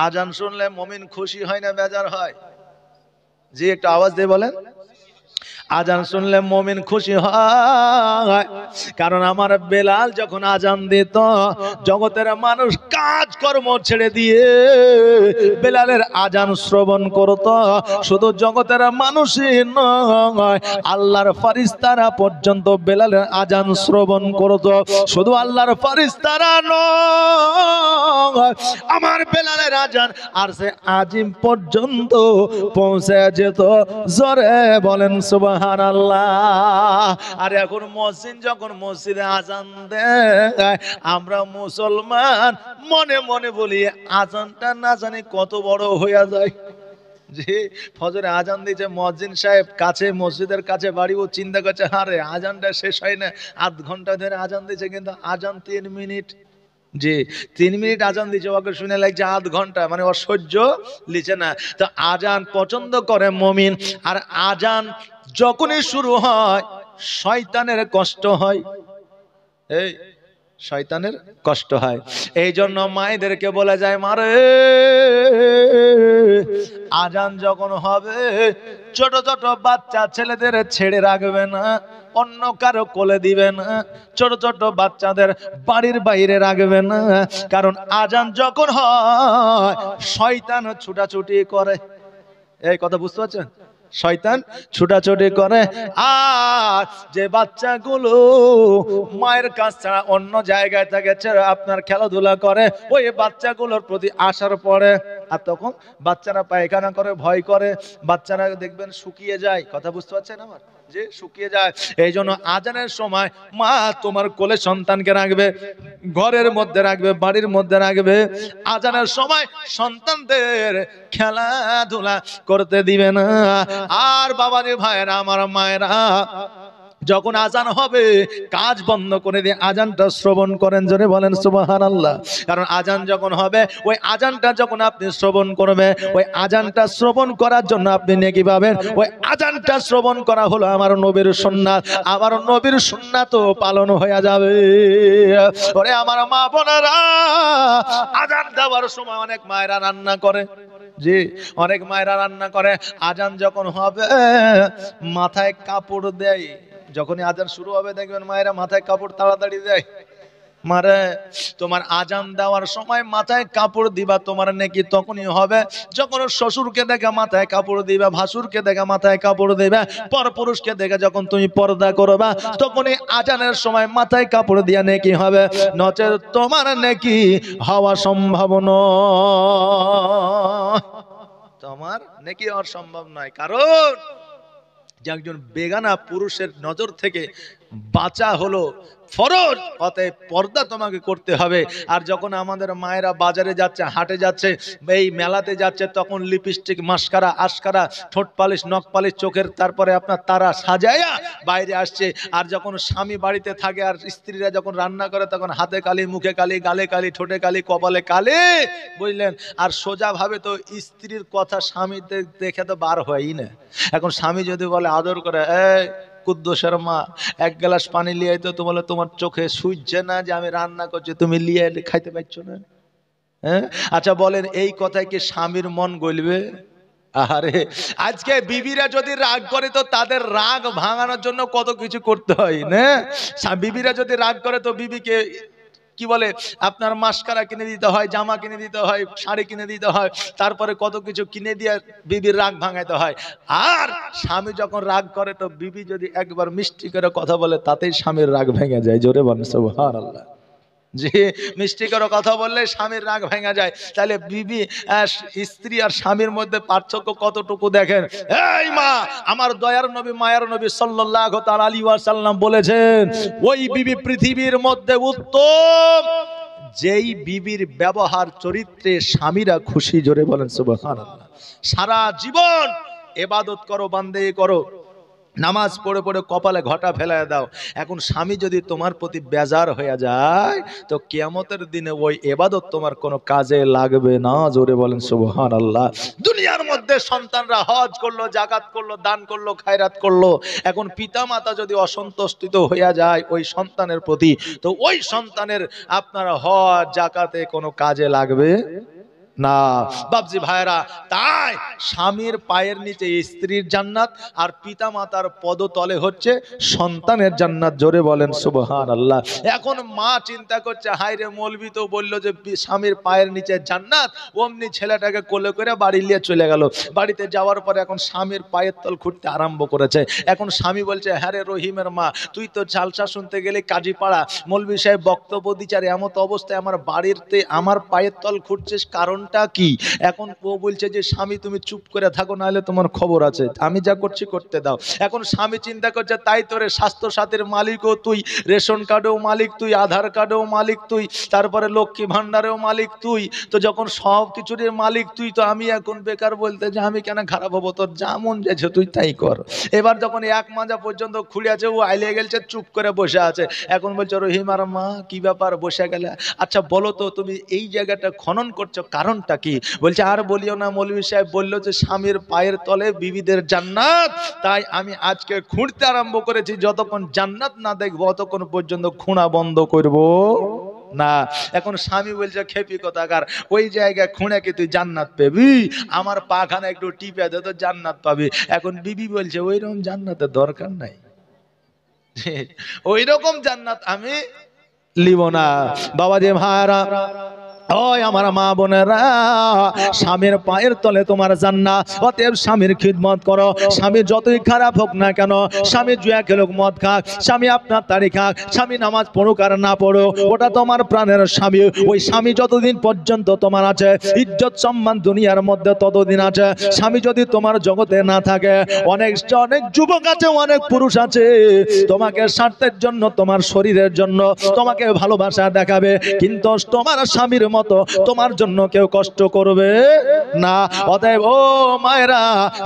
আজান শুনলে মুমিন খুশি হয় না বেজার হয়? জি, একটু আওয়াজ দিয়ে বলেন। আজান শুনলে মুমিন খুশি হয়, কারণ আমার বেলাল যখন আজান দিত, জগতের মানুষ কাজ কর্ম ছেড়ে দিয়ে বেলালের আজান শ্রবণ করত। শুধু জগতের মানুষই নয়, আল্লাহর ফারিস্তারা পর্যন্ত বেলালের আজান শ্রবণ করত। শুধু আল্লাহর ফারিস্তারা নয়, আমার বেলালের আজান আর সে আজিম পর্যন্ত পৌঁছে যেত। জোরে বলেন সুবহানাল্লাহ। আর এখন মুয়াজ্জিন যখন মসজিদে আজান দেয়, আমরা মুসলমান মনে মনে বলি আজানটা না জানি কত বড় হয়ে যায়। যে ফজরে আজান দিয়েছে, মুয়াজ্জিন সাহেব কাছে, মসজিদের কাছে বাড়ি, ও চিন্তা করছে আরে আজানটা শেষ হয় না, আধ ঘন্টা ধরে আজান দিয়েছে, কিন্তু আজান 3 মিনিট। যে 3 মিনিট আজান দিয়েছে, ওকে শুনে লাগছে আধ ঘন্টা, মানে ওর সহ্য লিছে না। তো আজান পছন্দ করে মুমিন, আর আজান যখনই শুরু হয় শয়তানের কষ্ট হয়। এই শয়তানের কষ্ট হয়, এই জন্য মায়েদেরকে বলা যায়, মারে আজান যখন হবে ছোট ছোট বাচ্চা ছেলেদের ছেড়ে রাখবে না, অন্য কারো কোলে দিবে না, ছোট ছোট বাচ্চাদের বাড়ির বাইরে রাখবে না, কারণ আজান যখন হয় শয়তান ছুটাছুটি করে। এই কথা বুঝতে পারছেন? শয়তান ছুটাছুটি করে। আর যে বাচ্চাগুলো মায়ের কাছ ছাড়া অন্য জায়গায় থাকে, আপনার খেলাধুলা করে, ওই বাচ্চাগুলোর প্রতি আসার পরে, আর তখন বাচ্চারা পায়খানা করে, ভয় করে, বাচ্চারা দেখবেন শুকিয়ে যায়। কথা বুঝতে পারছেন আমার? যে শুকিয়ে যায়। এই জন্য আজানের সময় মা তোমার কোলে সন্তানকে রাখবে, ঘরের মধ্যে রাখবে, বাড়ির মধ্যে রাখবে। আজানের সময় সন্তানদের খেলাধুলা করতে দিবে না। আর বাবারে ভাইরা, আমার মায়েরা, যখন আজান হবে কাজ বন্ধ করে দিয়ে আজানটা শ্রবণ করেন, জোরে বলেন সুবহানাল্লাহ। কারণ আজান যখন হবে, ওই আজানটা যখন আপনি শ্রবণ করবে, ওই আজানটা শ্রবণ করার জন্য আপনি নেকি পাবেন। ওই আজানটা শ্রবণ করা হলো আমার নবীর সুন্নাত, আমার নবীর সুন্নাতও পালন হয়ে যাবে। ওরে আমার মা বোনেরা, আজান দেওয়ার সময় অনেক মায়েরা রান্না করে, জি অনেক মায়েরা রান্না করে। আজান যখন হবে মাথায় কাপড় দেয়, যখনই আজান শুরু হবে দেখবেন মায়েরা মাথায় কাপড় তাড়াতাড়ি দেয়। মারে তোমার আজান দেওয়ার সময় মাথায় কাপড় দিবা, তোমার নাকি তখনই হবে যখন শ্বশুরকে দেখে মাথায় কাপড় দিবা, ভাসুরকে দেখে মাথায় কাপড় দিবা, পরপুরুষকে দেখে যখন তুমি পর্দা করবা, তখনই আজানের সময় মাথায় কাপড় দিয়া নাকি হবে, নচেত তোমার নাকি হওয়া সম্ভব নয়, তোমার নাকি হওয়া সম্ভব নয়। কারণ যে একজন বেগানা পুরুষের নজর থেকে বাঁচা হলো ফরজ, অতএব পর্দা তোমাকে করতে হবে। আর যখন আমাদের মায়েরা বাজারে যাচ্ছে, হাটে যাচ্ছে, এই মেলাতে যাচ্ছে, তখন লিপস্টিক, মাস্কারা, আস্কারা, ঠোঁট পালিশ, নখ পালিশ, চোখের তারপরে আপনার তারা সাজায়া বাইরে আসছে। আর যখন স্বামী বাড়িতে থাকে আর স্ত্রীরা যখন রান্না করে, তখন হাতে কালি, মুখে কালি, গালে কালি, ঠোঁটে কালি, কপালে কালি, বুঝলেন? আর সোজা ভাবে তো স্ত্রীর কথা স্বামী দেখে তো বার হয়ই না। এখন স্বামী যদি বলে আদর করে, এই কুদ্দুসের মা এক গ্লাস পানি লিয়ে তো, তো বলে তোমার চোখে সূর্যে না যে আমি রান্না করছি, তুমি লিয়ে খাইতে পারছো না? হ্যাঁ, আচ্ছা বলেন এই কথায় কি স্বামীর মন গলবে? আরে আজকে বিবিরা যদি রাগ করে তো তাদের রাগ ভাঙানোর জন্য কত কিছু করতে হয় না। বিবিরা যদি রাগ করে তো বিবিকে কি বলে আপনার মাস্কারা কিনে দিতে হয়, জামা কিনে দিতে হয়, শাড়ি কিনে দিতে হয়, তারপরে কত কিছু কিনে দিয়ে বিবির রাগ ভাঙাইতে হয়। আর স্বামী যখন রাগ করে তো বিবি যদি একবার মিষ্টি করে কথা বলে, তাতেই স্বামীর রাগ ভেঙে যায়। জোরে বলেন সুবহানাল্লাহ। যে মিষ্টি করে কথা বললে স্বামীর রাগ ভেঙে যায়। তাহলে বিবি স্ত্রী আর স্বামীর মধ্যে পার্থক্য কতটুকু দেখেন। এই মা, আমার দয়ার নবী, মায়ার নবী সাল্লাল্লাহু তাআলা আলাইহি ওয়াসাল্লাম বলেছেন, ওই বিবি পৃথিবীর মধ্যে উত্তম যেই বিবির ব্যবহার চরিত্রে স্বামীরা খুশি। জোরে বলেন সুবহানাল্লাহ। সারা জীবন ইবাদত করো, বান্দেগি করো, নামাজ পড়ে পড়ে কপালে ঘটা ফেলায় দাও, এখন স্বামী যদি তোমার প্রতি বেজার হয়ে যায় তো কিয়ামতের দিনে ওই ইবাদত তোমার কোনো কাজে লাগবে না। জোরে বলেন সুবহানাল্লাহ। দুনিয়ার মধ্যে সন্তানরা হজ করলো, যাকাত করলো, দান করলো, খায়রাত করলো, এখন পিতামাতা যদি অসন্তুষ্ট হয়ে যায় ওই সন্তানের প্রতি, তো ওই সন্তানের আপনার হজ যাকাতে কোনো কাজে লাগবে না। বাবজি ভাইরা, তাই স্বামীর পায়ের নিচে স্ত্রীর জান্নাত, আর পিতা মাতার পদতলে হচ্ছে সন্তানের জান্নাত। জোরে বলেন সুবহানাল্লাহ। এখন মা চিন্তা করছে, হায় রে মৌলবি তো বললো যে স্বামীর পায়ের নিচে জান্নাত, অমনি ছেলেটাকে কোলে করে বাড়ি নিয়ে চলে গেল। বাড়িতে যাওয়ার পরে এখন স্বামীর পায়ের তল খুঁড়তে আরম্ভ করেছে। এখন স্বামী বলছে, হ্যাঁ রে রহিমের মা, তুই তো জালসা শুনতে গেলে কাজীপাড়া, মৌলবি সাহেব বক্তব্য দিচ্ছে, আর এমত অবস্থায় আমার বাড়িতে আমার পায়ের তল খুঁড়ছিস, কারণ কারণটা কি? এখন ও বলছে যে স্বামী তুমি চুপ করে থাকো, নাহলে তোমার খবর আছে, আমি যা করছি করতে দাও। এখন স্বামী চিন্তা করছে তাই তোরে স্বাস্থ্য সাথীর মালিকও তুই, রেশন কার্ডেও মালিক তুই, আধার কার্ডেও মালিক তুই, তারপরে লক্ষ্মী ভান্ডারেও মালিক তুই, তো যখন সব কিছুর মালিক তুই, তো আমি এখন বেকার বলতে যে আমি কেন খারাপ হবো, তোর যেমন যাচ্ছে তুই তাই কর। এবার যখন এক মাজা পর্যন্ত খুলে আছে, ও আইলে গেছে, চুপ করে বসে আছে। এখন বলছে রহিম আর মা কি ব্যাপার বসে গেলে? আচ্ছা বলো তো তুমি এই জায়গাটা খনন করছো কারণটা কি? বলছে আর বলিও না, মৌলভী সাহেব বললো যে স্বামীর পায়ের তলে বিবিদের জান্নাত, তাই আমি আজকে খুঁড়তে আরম্ভ করেছি, যতক্ষণ জান্নাত না দেখবো ততক্ষণ পর্যন্ত খুঁড়া বন্ধ করব না। এখন স্বামী বলছে খেপি কথাকার, ওই জায়গায় খুঁড়ে কি তুই জান্নাত পেবি? আমার পাখানা একটু টিপে দে তো জান্নাত পাবি। এখন বিবি বলছে ওইরকম জান্নাতের দরকার নাই, ওই রকম জান্নাত আমি লিব না। বাবাজি ভাইরা, ওই আমার মা বোনেরা, স্বামীর পায়ের তলে তোমার জান্নাত, অতএব স্বামীর খিদমত করো। স্বামী যতই খারাপ হোক না কেন, স্বামী জুয়া খেলুক, মদ খাক, স্বামী আপনার তারি খাক, স্বামী নামাজ পড়ুক আর না পড়ো, ওটা তোমার প্রাণের স্বামী। ওই স্বামী যতদিন পর্যন্ত তোমার আছে, ইজ্জত সম্মান দুনিয়ার মধ্যে ততদিন আছে। স্বামী যদি তোমার জগতে না থাকে, অনেক যুবক আছে, অনেক পুরুষ আছে, তোমাকে স্বার্থের জন্য, তোমার শরীরের জন্য তোমাকে ভালোবাসা দেখাবে, কিন্তু তোমার স্বামীর মতো তোমার জন্য কেউ কষ্ট করবে না। অতএব ও মায়েরা,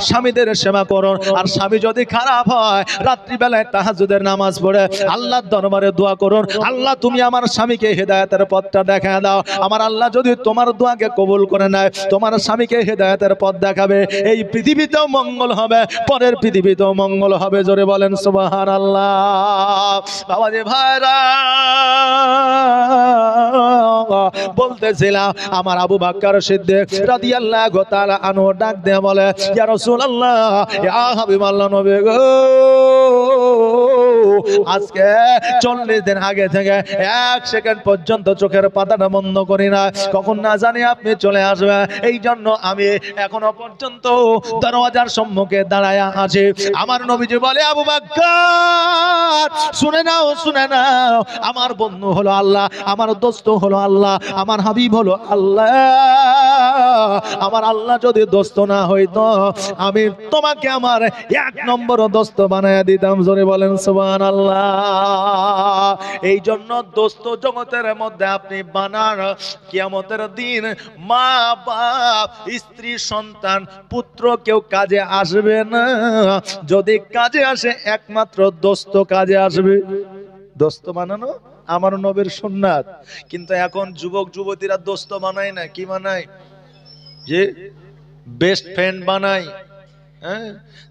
স্বামীদের সেবা করুন। আর স্বামী যদি খারাপ হয়, রাত্রিবেলায় তাহাজ্জুদের নামাজ পড়ে আল্লাহর দরবারে দোয়া করুন, আল্লাহ তুমি আমার স্বামীকে হেদায়েতের পথটা দেখা দাও। আমার আল্লাহ যদি তোমার দোয়াকে কবুল করে নেয়, তোমার স্বামীকে হেদায়েতের পথ দেখাবে। এই পৃথিবীতেও মঙ্গল হবে, পরের পৃথিবীতেও মঙ্গল হবে। জোরে বলেন সুবহানাল্লাহ। বাবাজি ভাইরা, বলতেছিলাম আমার আবু বকর সিদ্দিক রাদিয়াল্লাহু তাআলা আনহু ডাক দিয়ে বলে, ইয়া রাসূলুল্লাহ, ইয়া হাবিবাল্লাহ, নবী গো, আজকে 40 দিন আগে থেকে 1 সেকেন্ড পর্যন্ত চোখের পাতাটা বন্ধ করি না, কখন না জানি আপনি চলে আসবে। এই জন্য আমি এখনো পর্যন্ত দরওয়াজার সম্মুখে দাঁড়ায়া আছি। আমার নবীজি বলে, আবু বকর শুনে নাও, শুনে নাও, আমার বন্ধু হলো আল্লাহ, আমার দোস্ত হলো আল্লাহ, আমার হাবিব হলো আল্লাহ। আমার আল্লাহ যদি দোস্ত না হইতো, আমি তোমাকে আমার 1 নম্বর দোস্ত বানায় দিতাম। জোরে বলেন সুবহানাল্লাহ। এই জন্য দোস্ত জগতের মধ্যে আপনি বানান, কিয়ামতের দিন মা বাপ, স্ত্রী, সন্তান, পুত্র কেউ কাজে আসবে না। যদি কাজে আসে, একমাত্র দোস্ত কাজে আসবে। দোস্ত বানানো আমার নবীর সুন্নাত। কিন্তু এখন যুবক যুবতীরা দোস্ত বানায় না, কি বানায়? যে বেস্ট ফ্রেন্ড বানায়, হ্যাঁ,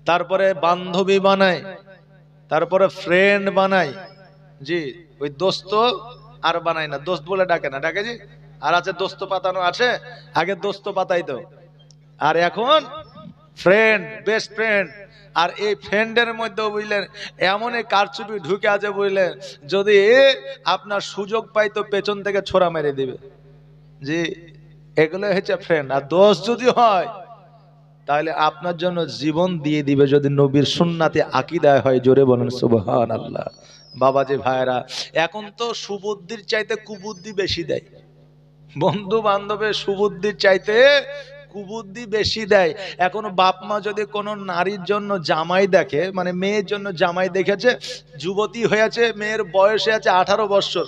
তারপরে বান্ধবী বানায়, তারপরে ফ্রেন্ড বানায়। জি, ওই দোস্ত আর বানায় না, দোস্ত বলে ডাকে না, ডাকে জি। আর আছে দোস্ত পাতানো আছে, আগে দোস্ত পাতাইতো, আর এখন ফ্রেন্ড, বেস্ট ফ্রেন্ড। আর এই ফ্রেন্ডের মধ্যে বুঝলেন এমন এক কারচুপি ঢুকে আছে, বুঝলেন, যদি আপনার সুযোগ পাই তো পেছন থেকে ছোরা মেরে দিবে। জি, এগুলো হচ্ছে ফ্রেন্ড। আর দোস্ত যদি হয়, তাহলে আপনার জন্য জীবন দিয়ে দিবে, যদি নবীর সুন্নাতে আকীদায় হয়। জোরে বলেন সুবহানাল্লাহ। বাবাজি ভাইরা, এখন তো সুবুদ্ধির চাইতে কুবুদ্ধি বেশি দেয়। বন্ধু বান্ধবের সুবুদ্ধির চাইতে কুবুদ্ধি বেশি দেয়। এখন বাপ মা যদি কোনো নারীর জন্য জামাই দেখে, মানে মেয়ের জন্য জামাই দেখেছে, যুবতী হয়েছে, মেয়ের বয়স হয়েছে 18 বছর,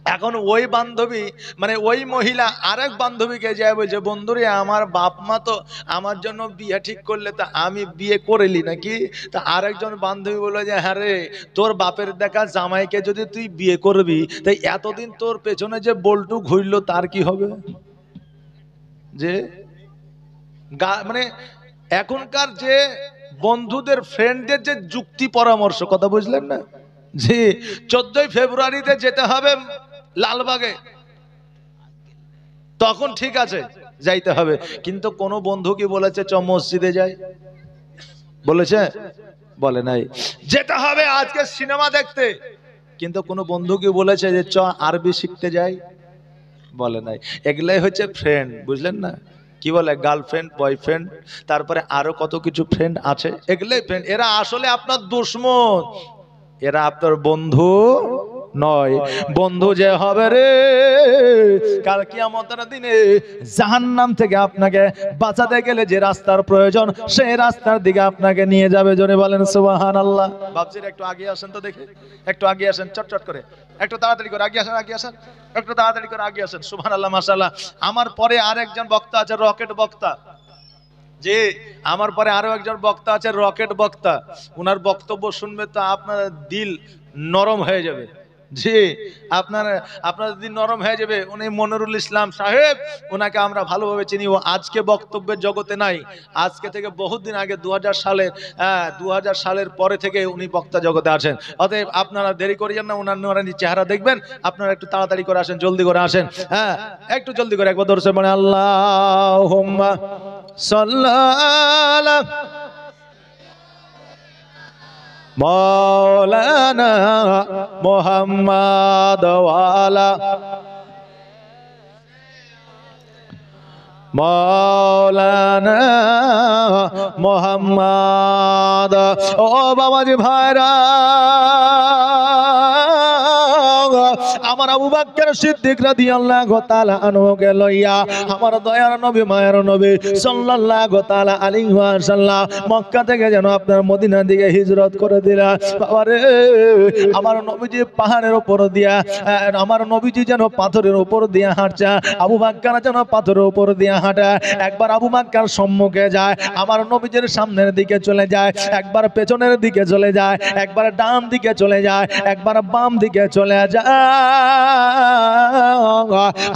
এখন ওই বান্ধবী, মানে ওই মহিলা আরেক বান্ধবীকে যায় বলছে, বন্ধুরে আমার বাপ মা তো আমার জন্য বিয়ে ঠিক করলে, তা আমি বিয়ে করেলি নাকি? তা আরেকজন বান্ধবী বললো যে, হ্যাঁ রে, তোর বাপের দেখা জামাইকে যদি তুই বিয়ে করবি, তাই এতদিন তোর পেছনে যে বল্টু ঘুরলো তার কি হবে? যে মানে এখনকার যে বন্ধুদের, ফ্রেন্ডদের যে যুক্তি পরামর্শ, কথা বুঝলেন না? জি, 14ই ফেব্রুয়ারিতে যেতে হবে লালবাগে, তখন ঠিক আছে যাইতে হবে। কিন্তু কোন বন্ধু কি বলেছে চ মসজিদে যাই? বলেছে? বলে নাই। যেতে হবে আজকে সিনেমা দেখতে, কিন্তু কোন বন্ধু কি বলেছে যে চ আরবি শিখতে যাই? বলে নাই। এগুলাই হচ্ছে ফ্রেন্ড, বুঝলেন না? কি বলে গার্লফ্রেন্ড, বয়ফ্রেন্ড, তারপরে আরো কত কিছু ফ্রেন্ড আছে, এগুলাই ফ্রেন্ড। এরা আসলে আপনার দুশমন, এরা আপনার বন্ধু নয়, বন্ধু যে হবে রে কাল কিয়ামতের দিনে জাহান্নাম থেকে আপনাকে বাঁচাতে গেলে যে রাস্তার প্রয়োজন সেই রাস্তার দিকে আপনাকে নিয়ে যাবে। জোরে বলেন সুবহানাল্লাহ। বাপজির একটু আগে আসেন তো দেখে, একটু আগে আসেন, চটচট করে একটু তাড়াতাড়ি করে আগে আসেন, আগে আসেন, একটু তাড়াতাড়ি করে আগে আসেন। সুবহানাল্লাহ, মাশাআল্লাহ। আমার পরে আরেকজন বক্তা আছে, রকেট বক্তা। যে আমার পরে আরো একজন বক্তা আছে, রকেট বক্তা। ওনার বক্তব্য শুনবে তো আপনার দিল নরম হয়ে যাবে। জি, আপনার দিল নরম হয়ে যাবে। উনি মনিরুল ইসলাম সাহেব, ওনাকে আমরা ভালোভাবে চিনি। ও আজকে বক্তব্যের জগতে নাই, আজকে থেকে বহুত দিন আগে 2000 সালের পরে থেকে উনি বক্তা জগতে আছেন। অতএব আপনারা দেরি করিয়েন না, ওনার নুরানি চেহারা দেখবেন। আপনারা একটু তাড়াতাড়ি করে আসেন, জলদি করে আসেন। হ্যাঁ, একটু জলদি করে একবার দরজা মানে আল্লাহুম্মা সাল্লাল্লাহু মাওলানা মুহাম্মদ ওয়ালা মাওলানা মুহাম্মদ। ও বাবাজি ভাইরা, আমার আবু বকর সিদ্দিক রাদিয়াল্লাহু তাআলা আনহুকে লইয়া আমার দয়ার নবী মায়ের নবী সাল্লাল্লাহু তাআলা আলাইহি ওয়াসাল্লাম মক্কা থেকে যেন আপনার মদিনার দিকে হিজরত করে দিলেন। বাবারে, আমার নবীজি পাহাড়ের উপর দিয়া, আমার নবীজি যেন পাথরের উপর দিয়া হাঁটছে, আবু বকর যেন পাথরের উপর দিয়া হাঁটে। একবার আবু বকর সম্মুখে যায়, আমার নবীজির সামনের দিকে চলে যায়, একবার পেছনের দিকে চলে যায়, একবার ডান দিকে চলে যায়, একবার বাম দিকে চলে যায়।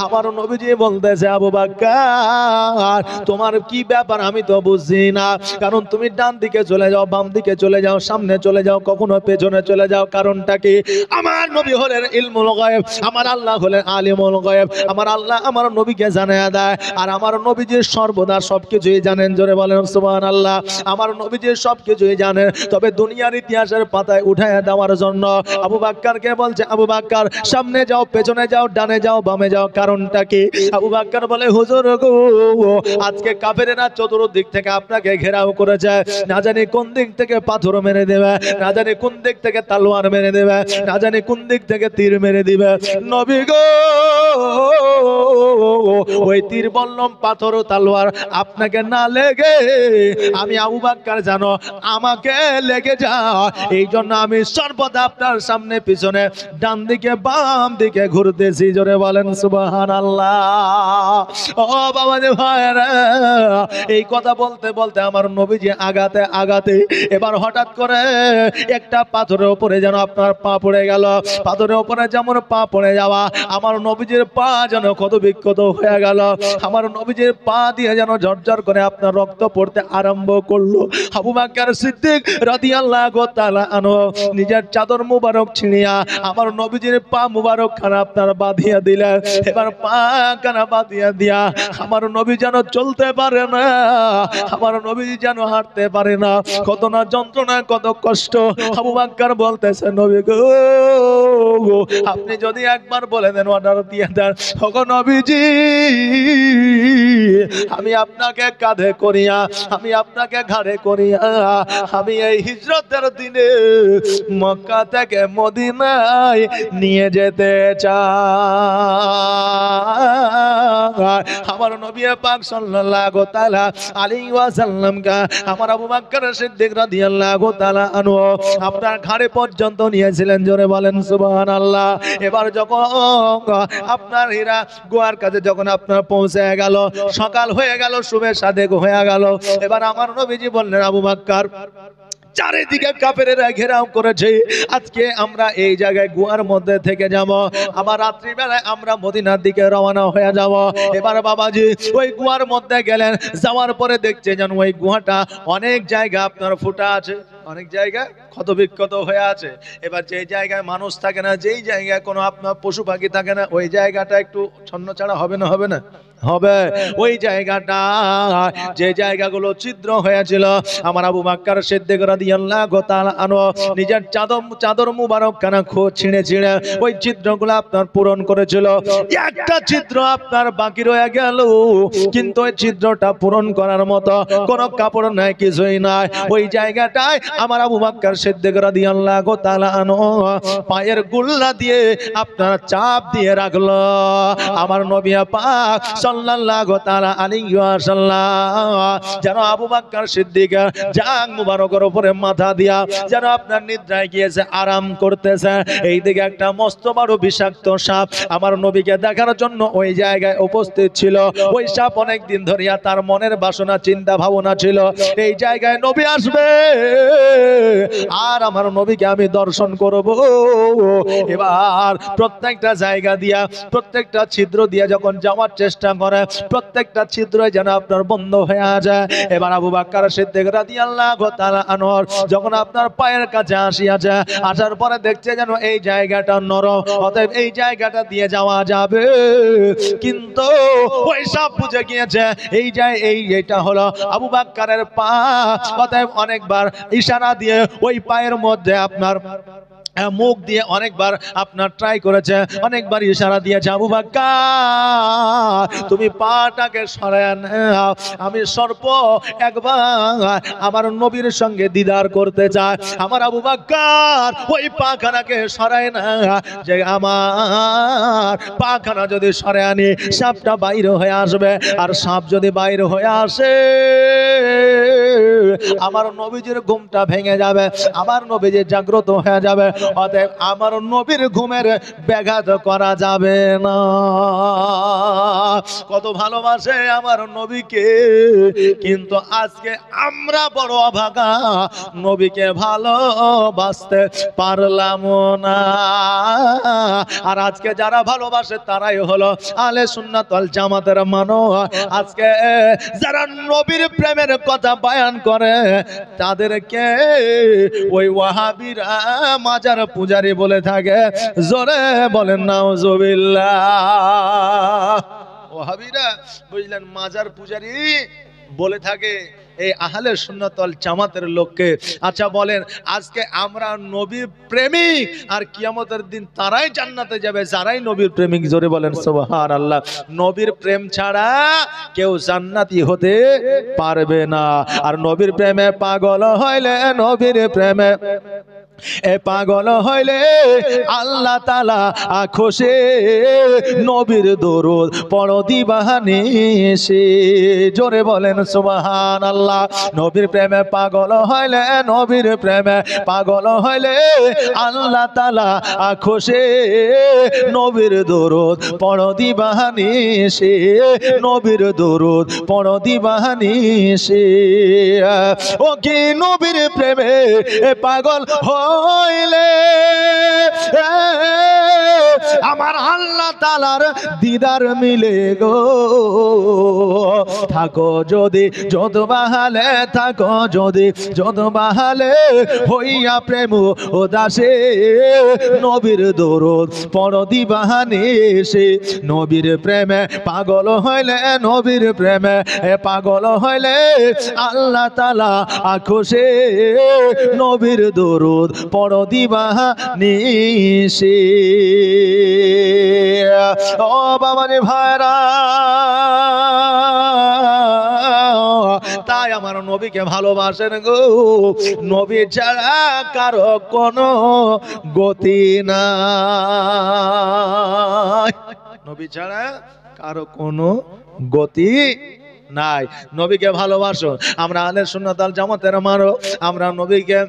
আমার নবীজি বলতেছে, আবু বকর তোমার কি ব্যাপার আমি তো বুঝছি না, কারণ তুমি ডান দিকে চলে যাও, বাম দিকে চলে যাও, সামনে চলে যাও, কখনো পেছনে চলে যাও, কারণটা কি? আমার নবী হলেন ইলমুল গায়ব, আমার আল্লাহ হলেন আলিমুল গায়ব। আমার আল্লাহ আমার নবীকে জানিয়ে দেয়, আর আমার নবীজি সর্বদা সবকিছুই জানেন। জোরে বলেন সুবহানাল্লাহ। আমার নবীজি সবকিছুই জানেন, তবে দুনিয়ার ইতিহাসের পাতায় উঠায় দেওয়ার জন্য আবু বকরকে বলছে, আবু বকর সামনে যাও, পেছনে যাও, ডানে যাও, বামে যাও, কারণটা কি? আবু বকর বলে, হুজুর গো, আজকে কাফেরেরা চতুর্দিক থেকে আপনাকে ঘেরাও করেছে, না জানি কোন দিক থেকে পাথর মেরে দেবে, না জানি কোন দিক থেকে তলোয়ার মেরে দেবে, না জানি কোন দিক থেকে তীর মেরে দিবে। নবী গো, ওই তীর বললাম পাথর ও তলোয়ার আপনাকে না লেগে আমি আবু বকর জানো আমাকে লেগে যাও, এই জন্য আমি সর্বদা আপনার সামনে পিছনে ডান দিকে বাম দিকে ঘুরতেছি। জোরে বলেন সুবহানাল্লাহ। ও বাবা যে ভাইরা, এই কথা বলতে বলতে আমার নবীজি আগাতে আগাতে এবার হঠাৎ করে একটা পাথরের উপরে যেন আপনার পা পড়ে গেল। পাথরের উপরে যেমন পা পড়ে যাওয়া, আমার নবীজির পা যেন ক্ষত বিক্ষত হয়ে গেল। আমার নবীজির পা দিয়ে যেন ঝরঝর করে আপনার রক্ত পড়তে আরম্ভ করলো। আবু বকর সিদ্দিক রাদিয়াল্লাহু তাআলা আনহু নিজের চাদর মুবারক ছিঁড়িয়া আমার নবীজির পা মুবারক খানা আপনার বাঁধিয়া দিলেন। এবার পা খানা বাঁধিয়া দিয়া আমার নবী যেন চলতে পারে না, আমার নবী যেন হাঁটতে পারে না, কত না যন্ত্রণা, কত কষ্ট। আবু বকর বলতেছে, নবী গো, আপনি যদি একবার বলে দেন, অর্ডার দিয়ে দেন, ওগো নবীজি, আমি আপনাকে কাঁধে করিয়া, আমি আপনাকে ঘাড়ে করিয়া, আমি এই হিজরতের দিনে মক্কা থেকে মদিনায় নিয়ে যেতে চাই। আমার নবী পাক সাল্লাল্লাহু তাআলা আলাইহি ওয়াসাল্লাম কা আমার আবু বকর সিদ্দিক রাদিয়াল্লাহু তাআলা আনহু আপনার ঘাড়ে পর্যন্ত নিয়েছিলেন। জোরে বলেন সুবহানাল্লাহ। এবার যখন আপনার হীরা গোয়ার কাছে যখন আপনার পৌঁছে গেল, সকাল হয়ে গেল, শুভে সাদেক হয়ে গেল। এবার আমার নবীজি বললেন, আবু বকর, চারিদিকে কাফেরেরা ঘেরাও করেছে, আজকে আমরা এই জায়গায় গুহার মধ্যে থেকে যাব, আবার রাত্রি বেলায় আমরা মদিনার দিকে রওনা হয়ে যাব। এবার বাবাজি ওই গুহার মধ্যে গেলেন, যাওয়ার পরে দেখছে যেন ওই গুহাটা অনেক জায়গা আপনার ফুটা আছে, অনেক জায়গায় ক্ষত বিক্ষত হয়ে আছে। এবার যে জায়গায় মানুষ থাকে না, যেই জায়গায় কোনো আপনার পশু পাখি থাকে না, ওই জায়গাটা একটু ছন্ন ছাড়া হবে না, হবে না? হবে। ওই জায়গাটা যে জায়গাগুলো ছিদ্র হয়েছিল আমার আবু বকর সিদ্দিক রাদিয়াল্লাহু তাআলা আনহু নিজের চাদর মুবারক খানা ছিঁড়ে ছিঁড়ে ওই ছিদ্রগুলো আপনার পূরণ করেছিল। একটা ছিদ্র আপনার বাকি রয়ে গেল, কিন্তু ওই ছিদ্রটা পূরণ করার মতো কোন কাপড় নাই, কিছুই নাই। ওই জায়গাটায় আমার আবু বকর সিদ্দিক রাদিয়াল্লাহু তাআলা আনহু পায়ের গুল্লা দিয়ে আপনার চাপ দিয়ে রাখলো। আমার নবী পাক সাল্লাল্লাহু তাআলা আলাইহি ওয়াসাল্লাম যেন আবু বকর সিদ্দিক জাং মুবারকের উপরে মাথা দিয়া যেন আপনার নিদ্রায় গিয়েছে, আরাম করতেছে। এইদিকে একটা মস্ত বড় বিষাক্ত সাপ আমার নবীকে দেখার জন্য ওই জায়গায় উপস্থিত ছিল। ওই সাপ অনেক দিন ধরিয়া তার মনের বাসনা চিন্তা ভাবনা ছিল এই জায়গায় নবী আসবে আর আমার নবীকে আমি দর্শন করব। এবার প্রত্যেকটা জায়গা দিয়া প্রত্যেকটা ছিদ্র দিয়া যখন যাওয়ার চেষ্টা করে প্রত্যেকটা ছিদ্র যেন আপনার বন্ধ হয়ে যায়। এবার আবু বকর সিদ্দিক রাদিয়াল্লাহু তাআলা আনহু যখন আপনার পায়ের কাছে আসিয়াছে, আসার পরে দেখছে যেন এই জায়গাটা নরম, অতএব এই জায়গাটা দিয়ে যাওয়া যাবে। কিন্তু ওই সব বুঝে গিয়েছে এইটা হলো আবু বকরের পা, অতএব অনেকবার ইশারা দিয়ে ওই পায়ের মধ্যে আপনার মুখ দিয়ে অনেকবার আপনার ট্রাই করেছে, অনেকবার ইশারা দিয়েছে, আবু বকর তুমি পাটাকে সরায় নাও, আমি সর্প একবার আমার নবীর সঙ্গে দিদার করতে চাই। আমার আবু বকর ওই পাখানাকে সরায় না, যে আমার পাখানা যদি সরায় আনি সাপটা বাইরে হয়ে আসবে, আর সাপ যদি বাইরে হয়ে আসে আমার নবীজির ঘুমটা ভেঙে যাবে, আমার নবীজি জাগ্রত হয়ে যাবে। অতএব আমার নবীর ঘুমের ব্যাঘাত করা যাবে না। কত ভালোবাসে আমার নবীকে, কিন্তু আজকে আমরা বড় অভাগা, নবীকে ভালোবাসতে পারলাম না। আর আজকে যারা ভালোবাসে তারাই হলো আহলে সুন্নাত ওয়াল জামাতের মানুষ। আজকে যারা নবীর প্রেমের কথা বয়ান করে তাদেরকে ওই ওয়াহাবিরা মাজার পূজারি বলে থাকে। জোরে বলেন নাউজুবিল্লাহ। ওয়াহাবিরা বুঝলেন মাজার পূজারি বলে থাকে এই আহলে সুন্নাত ওয়াল জামাতের লোককে। আচ্ছা বলেন, আজকে আমরা নবীর প্রেমিক, আর কিয়ামতের দিন তারাই জান্নাতে যাবে যারাই নবীর প্রেমিক। জোরে বলেন সুবহানাল্লাহ। নবীর প্রেম ছাড়া কেউ জান্নাতি হতে পারবে না। আর নবীর প্রেমে পাগল হইলে, নবীর প্রেমে পাগল হইলে আল্লাহ তাআলা খুশি। নবীর দরুদ পড়ো দিবানিশি। জোরে বলেন সুবহানাল্লাহ। নবীর প্রেমে পাগল হইলে, নবীর প্রেমে পাগল হইলে আল্লাহ তাআলা খুশি। নবীর দরুদ পড়ো দিবানিশি, নবীর দরুদ পড়ো দিবানিশি। ও কি নবীর প্রেমে পাগল হইলে আমার আল্লাহ তাআলার দিদার মিলে গো। থাকো যদি যত বাহালে, থাকো যদি যত বাহালে হইয়া প্রেম ও দাসে। নবীর দরুদ পড়ো দিবানিশি। নবীর প্রেমে পাগল হইলে, নবীর প্রেমে পাগল হইলে আল্লাহ তাআলা খুশি। নবীর দরুদ পড়ো দিবানিশি। ও বাবারে ভাইরা, তাই আমার নবীকে ভালোবাসেন গো। নবী ছাড়া কারো কোনো গতি নাই, নবী ছাড়া কারো কোনো গতি নাই। নবীকে ভালোবাসো। আমরা আহলে সুন্নাত ওয়াল জামাতের মানো। আমরা নবীকে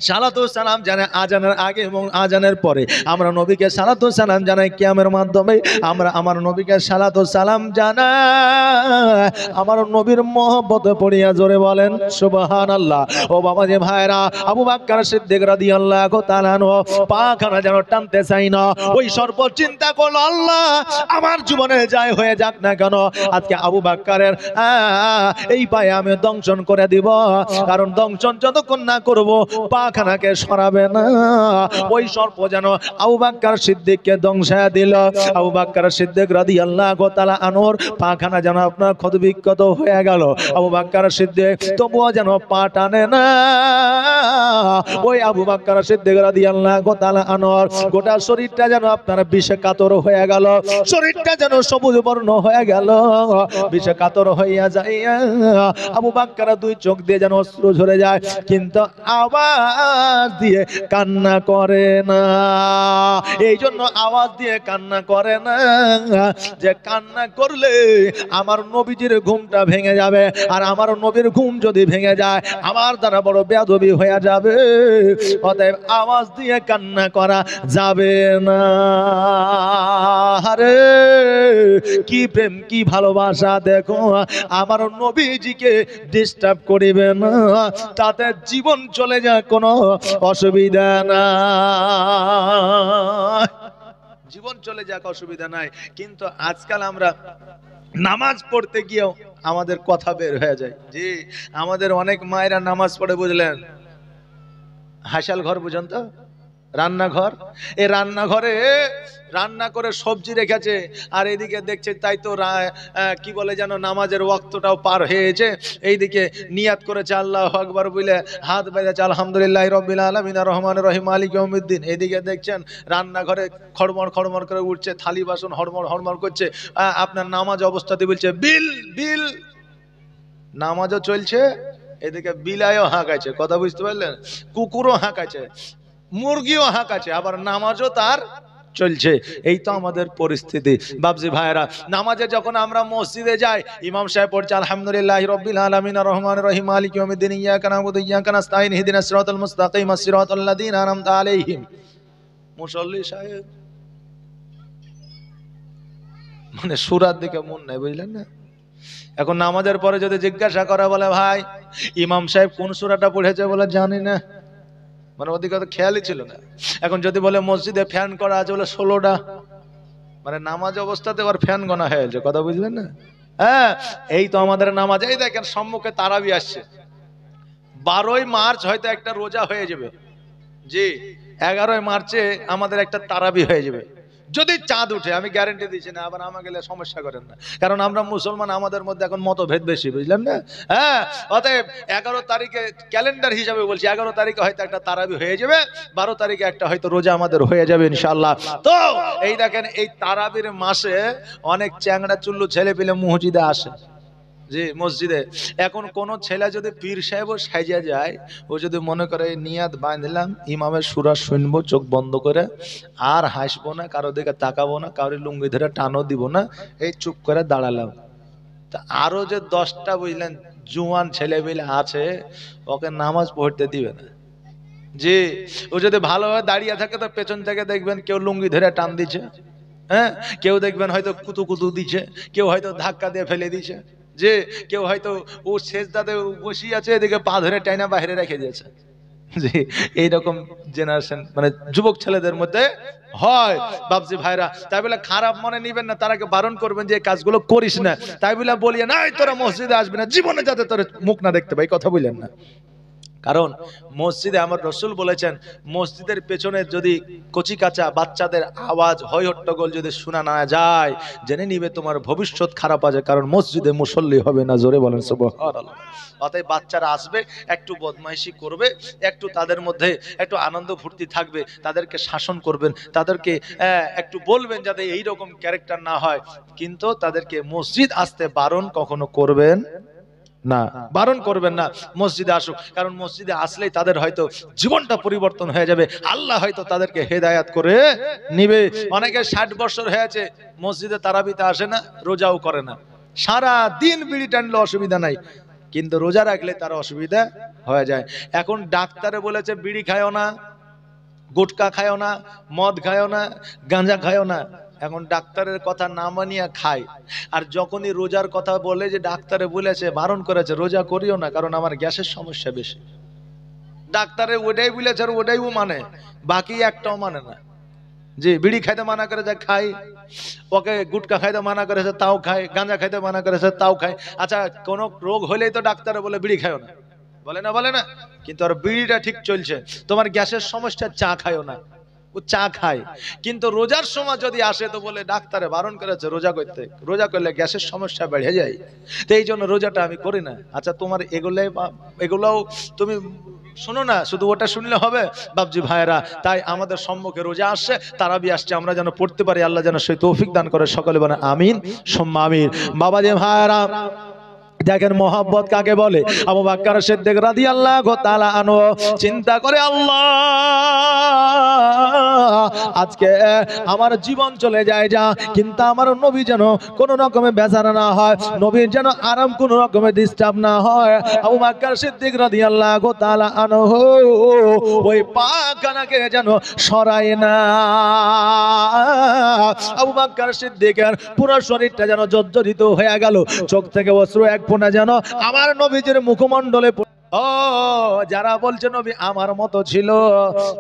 সালাতু সালাম জানাই আজানের আগে এবং আজানের পরে। আমরা নবীকে সালাতু সালাম জানাই কিয়ামের মাধ্যমে। আমরা আমার নবীকে সালাতু সালাম জানাই আমার নবীর মহব্বতে পড়িয়া। জোরে বলেন সুবহানাল্লাহ। ও বাবা যে ভাইরা, আবু বকর সিদ্দিক রাদিয়াল্লাহু তাআলা আনহু পাখানা যেন টানতে চাই না। ওই সর্ব চিন্তা করলো, আল্লাহ আমার জীবনে যাই হয়ে যাক না কেন, আজকে আবু বকরের এই পায়ে আমি দংশন করে দিব। কারণ দংশন যতক্ষণ না করবো পা পাখানাকে সরাবে না। ওই সর্প যেন আবু বকর সিদ্দিককে ধ্বংসা দিল। আবু বকর সিদ্দিক রাদিয়াল্লাহু তাআলা আনহুর পাখানা যেন আপনার ক্ষতবিক্ষত হয়ে গেল। আবু বকর সিদ্দিক তবুও যেন পা টানে না। ওই আবু বকর সিদ্দিক রাদিয়াল্লাহু তাআলা আনহুর গোটা শরীরটা যেন আপনার বিষে কাতর হয়ে গেল, শরীরটা যেন সবুজ বর্ণ হয়ে গেল, বিষে কাতর হইয়া যাইয়া আবু বকর দুই চোখ দিয়ে যেন অশ্রু ঝরে যায়, কিন্তু আওয়াজ দিয়ে কান্না করে না। এই জন্য আওয়াজ দিয়ে কান্না করে না, যে কান্না করলে আমার নবীজির ঘুমটা ভেঙে যাবে, আর আমার নবীর ঘুম যদি ভেঙে যায় আমার দ্বারা বড় বেয়াদবি হয়ে যাবে। অতএব আওয়াজ দিয়ে কান্না করা যাবে না। আরে কি প্রেম, কি ভালোবাসা দেখো। আমার নবীজিকে ডিস্টার্ব করিবে না, তাতে জীবন চলে যায়, কোনো অসুবিধা না, জীবন চলে যাক, অসুবিধা নাই। কিন্তু আজকাল আমরা নামাজ পড়তে গিয়েও আমাদের কথা বের হয়ে যায়। জি, আমাদের অনেক মায়েরা নামাজ পড়ে, বুঝলেন, হাসাল ঘর বুঝেন তো, রান্নাঘর, এই রান্নাঘরে রান্না করে সবজি রেখেছে, আর এদিকে দেখছে তাই তো কি বলে যেন নামাজের ওয়াক্তটাও পার হয়েছে, এইদিকে নিয়াত করেছে আল্লাহু আকবার বলে, হাত বেঁধেছে আলহামদুলিল্লাহি রাব্বিল আলামিন আর রহমানির রহিম মালিক ইয়াউমিদ্দিন। এদিকে দেখছেন রান্নাঘরে খড়মড় খড়মড় করে উঠছে, থালি বাসন হড়মড় হড়মড় করছে, আপনার নামাজ অবস্থাতে বলছে বিল বিল, নামাজও চলছে, এদিকে বিলায়ও হাঁকাচ্ছে, কথা বুঝতে পারলেন, কুকুরও হাঁকাচ্ছে, মুরগিও হাঁকাচ্ছে, আবার নামাজও তার চলছে। এই তো আমাদের পরিস্থিতি। বাবজি ভাইরা, নামাজে যখন আমরা মসজিদে যাই, ইমাম সাহেব পড়ছে আলহামদুলিল্লাহি রাব্বিল আলামিন আর রহমানির রহিম মালিক ইয়াউমিদ্দিন ইয়াকা না'বুদু ওয়া ইয়াকা নাস্তাঈন ইহদিনাস সিরাতাল মুস্তাকিম সিরাতাল লাযীনা আন'আমতা আলাইহিম। মুসল্লি সাহেব মানে সূরার দিকে মন নাই, বুঝলেন না। এখন নামাজের পরে যদি জিজ্ঞাসা করা, বলে ভাই ইমাম সাহেব কোন সূরাটা পড়েছে, বলে জানি না, মানে ওদিকে তো খেয়ালই ছিল না। এখন যদি বলে মসজিদে ফ্যান করা আছে, বলে 16টা, মানে নামাজ অবস্থাতে ওর ফ্যান গোনা হয়েছে, কথা বুঝলেন না। হ্যাঁ, এই তো আমাদের নামাজ। এই দেখেন সম্মুখে তারাবি আসছে, 12ই মার্চ হয়তো একটা রোজা হয়ে যাবে। জি, 11ই মার্চে আমাদের একটা তারাবি হয়ে যাবে, যদি চাঁদ উঠে। আমি গ্যারান্টি দিচ্ছি না, আবার আমাকে সমস্যা করেন না, কারণ আমরা মুসলমান, আমাদের মধ্যে এখন মতভেদ বেশি, বুঝলেন না। হ্যাঁ, অতএব 11 তারিখে ক্যালেন্ডার হিসাবে বলছি, 11 তারিখে হয়তো একটা তারাবি হয়ে যাবে, 12 তারিখে একটা হয়তো রোজা আমাদের হয়ে যাবে ইনশাআল্লাহ। তো এই দেখেন, এই তারাবির মাসে অনেক চ্যাংড়া চুল্লু ছেলে পেলে মসজিদে আসে। জি, মসজিদে এখন কোন ছেলে যদি পীর সাহেবও সাজিয়া যায়, ও যদি মনে করে নিয়াত বাঁধলাম ইমামের সূরা শুনবো চোখ বন্ধ করে, আর হাসবো না, কারো দিকে তাকাবো না, কারো লুঙ্গি ধরে টানও দিব না, এই চুপ করে দাঁড়ালাম, তা আরো যে 10টা বুঝলেন জুয়ান ছেলে পেলে আছে, ওকে নামাজ পড়তে দিবে না। জি, ও যদি ভালোভাবে দাঁড়িয়ে থাকে তো পেছন থেকে দেখবেন কেউ লুঙ্গি ধরে টান দিচ্ছে, হ্যাঁ, কেউ দেখবেন হয়তো কুতু কুতু দিচ্ছে, কেউ হয়তো ধাক্কা দিয়ে ফেলে দিচ্ছে, যে কেউ হয়তো ও সেজদাতে বসিয়ে আছে, এদিকে পা ধরে টাইনা বাইরে রেখে দিয়েছে। জি, এইরকম জেনারেশন মানে যুবক ছেলেদের মধ্যে হয়। বাবজি ভাইরা, তাই বলে খারাপ মনে নিবেন না, তারাকে বারণ করবেন যে এই কাজগুলো করিস না, তাই বলে বলিয়ে না তোরা মসজিদে আসবি না, জীবনে যাতে তোর মুখ না দেখতে পাই, কথা বললেন না। কারণ মসজিদে আমার রাসূল বলেছেন, মসজিদের পেছনে যদি কচি কাঁচা বাচ্চাদের আওয়াজ হয় হট্টগোল যদি শোনা না যায়, জেনে নিবে তোমার ভবিষ্যৎ খারাপ আছে, কারণ মসজিদে মুসল্লি হবে না। জোরে বলেন সুবহানাল্লাহ। অতএব বাচ্চারা আসবে, একটু বদমাইশি করবে, একটু তাদের মধ্যে একটু আনন্দ ফুর্তি থাকবে, তাদেরকে শাসন করবেন, তাদেরকে একটু বলবেন যাতে এই রকম ক্যারেক্টার না হয়, কিন্তু তাদেরকে মসজিদ আসতে বারণ কখনো করবেন না, বারণ করবেন না, মসজিদে আসুক, কারণ মসজিদে আসলেই তাদের হয়তো জীবনটা পরিবর্তন হয়ে যাবে, আল্লাহ হয়তো তাদেরকে হেদায়াত করে নিবে। অনেকে 60 বছর হয়েছে মসজিদে তারাবিতে আসে না, রোজাও করে না, সারা দিন বিড়ি টানলে অসুবিধা নাই, কিন্তু রোজা রাখলে তার অসুবিধা হয়ে যায়। এখন ডাক্তারে বলেছে বিড়ি খায়ও না, গুটকা খায়ও না, মদ খায়ও না, গাঁজা খায়ও না, এখন ডাক্তারের কথা না মানিয়া খায়। আর যখনই রোজার কথা বলে যে ডাক্তারে বলেছে বারণ করেছে রোজা করিও না, কারণ আমার গ্যাসের সমস্যা বেশি, ডাক্তারে ওটাই বলেছে আর ওটাই ও মানে, বাকি একটাও মানে না। জি, বিড়ি খাইতে মানা করেছে খাই, ওকে গুটকা খাইতে মানা করেছে তাও খায়, গাঁজা খাইতে মানা করেছে তাও খায়। আচ্ছা, কোনো রোগ হলেই তো ডাক্তারে বলে বিড়ি খায়ও না, বলে না, বলে না। কিন্তু আর বিড়িটা ঠিক চলছে। তোমার গ্যাসের সমস্যা, চা খায়ও না, ও চা খায়, কিন্তু রোজার সময় যদি আসে তো বলে ডাক্তারে বারণ করেছে রোজা করতে, রোজা করলে গ্যাসের সমস্যা বেড়ে যায়, তো এই জন্য রোজাটা আমি করি না। আচ্ছা, তোমার এগুলোও তুমি শোনো না, শুধু ওটা শুনলে হবে বাবজি ভাইরা? তাই আমাদের সম্মুখে রোজা আসছে, তারাবি আসছে, আমরা যেন পড়তে পারি, আল্লাহ যেন সেই তৌফিক দান করে, সকলে বলে আমিন সুম্মা আমিন। বাবাজি ভাইরা, দেখেন মোহাব্বত কাকে বলে। আবু বকর সিদ্দিক রাদিয়াল্লাহু তাআলা আনহু চিন্তা করে, আল্লাহ আজকে আমার জীবন চলে যায় যা, কিন্তু আমার নবী যেন কোনো রকমে বেজার না হয়, নবীর যেন আরাম কোনো রকমে ডিস্টার্ব না হয়। আবু বকর সিদ্দিক রাদিয়াল্লাহু তাআলা আনহু ওই পাখানাকে যেন সরায় না। আবু বকর সিদ্দিকের পুরো শরীরটা যেন জর্জরিত হয়ে গেল, চোখ থেকে অশ্রু এক ফোঁটা যেন আমার নবীজির মুখমণ্ডলে। ও যারা বলছে নবী আমার মতো ছিল,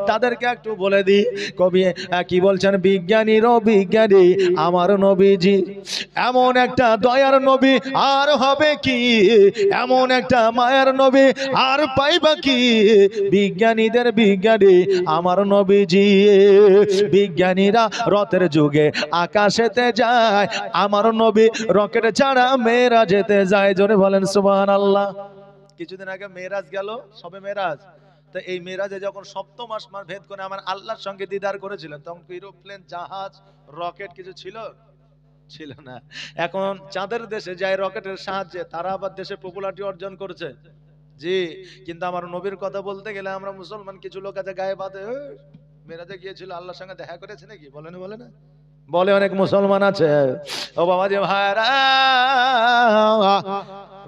তাদেরকে একটু বলে দি, কবি কি বলছেন, বিজ্ঞানীরও বিজ্ঞানী আমার নবীজি, এমন একটা দয়ার নবী আর হবে কি, এমন একটা মায়ের নবী আর পাইবা কি, বিজ্ঞানীদের বিজ্ঞানী আমার নবীজি। বিজ্ঞানীরা রথের যুগে আকাশেতে যায়, আমার নবী রকেট ছাড়া মেয়েরা যেতে যায়। জোরে বলেন সুবহানাল্লাহ। কিছুদিন আগে মেরাজ গেল, সবে মেরাজ, তো এই মেরাজে যখন সপ্তম আসমান ভেদ করে আমার আল্লাহর সঙ্গে দিদার করেছিলেন, তখন এরোপ্লেন, জাহাজ, রকেট কিছু ছিল? ছিল না। এখন চাঁদের দেশে যায় রকেটের সাহায্যে, তারা আবার দেশে পপুলারিটি অর্জন করছে। জি, কিন্তু আমার নবীর কথা বলতে গেলে আমরা মুসলমান কিছু লোক আছে গায়ে বাঁধে, মেরাজে গিয়েছিল, আল্লাহর সঙ্গে দেখা করেছে নাকি? বলে না, বলে না, বলে অনেক মুসলমান আছে। ও বাবা যে ভাইরা,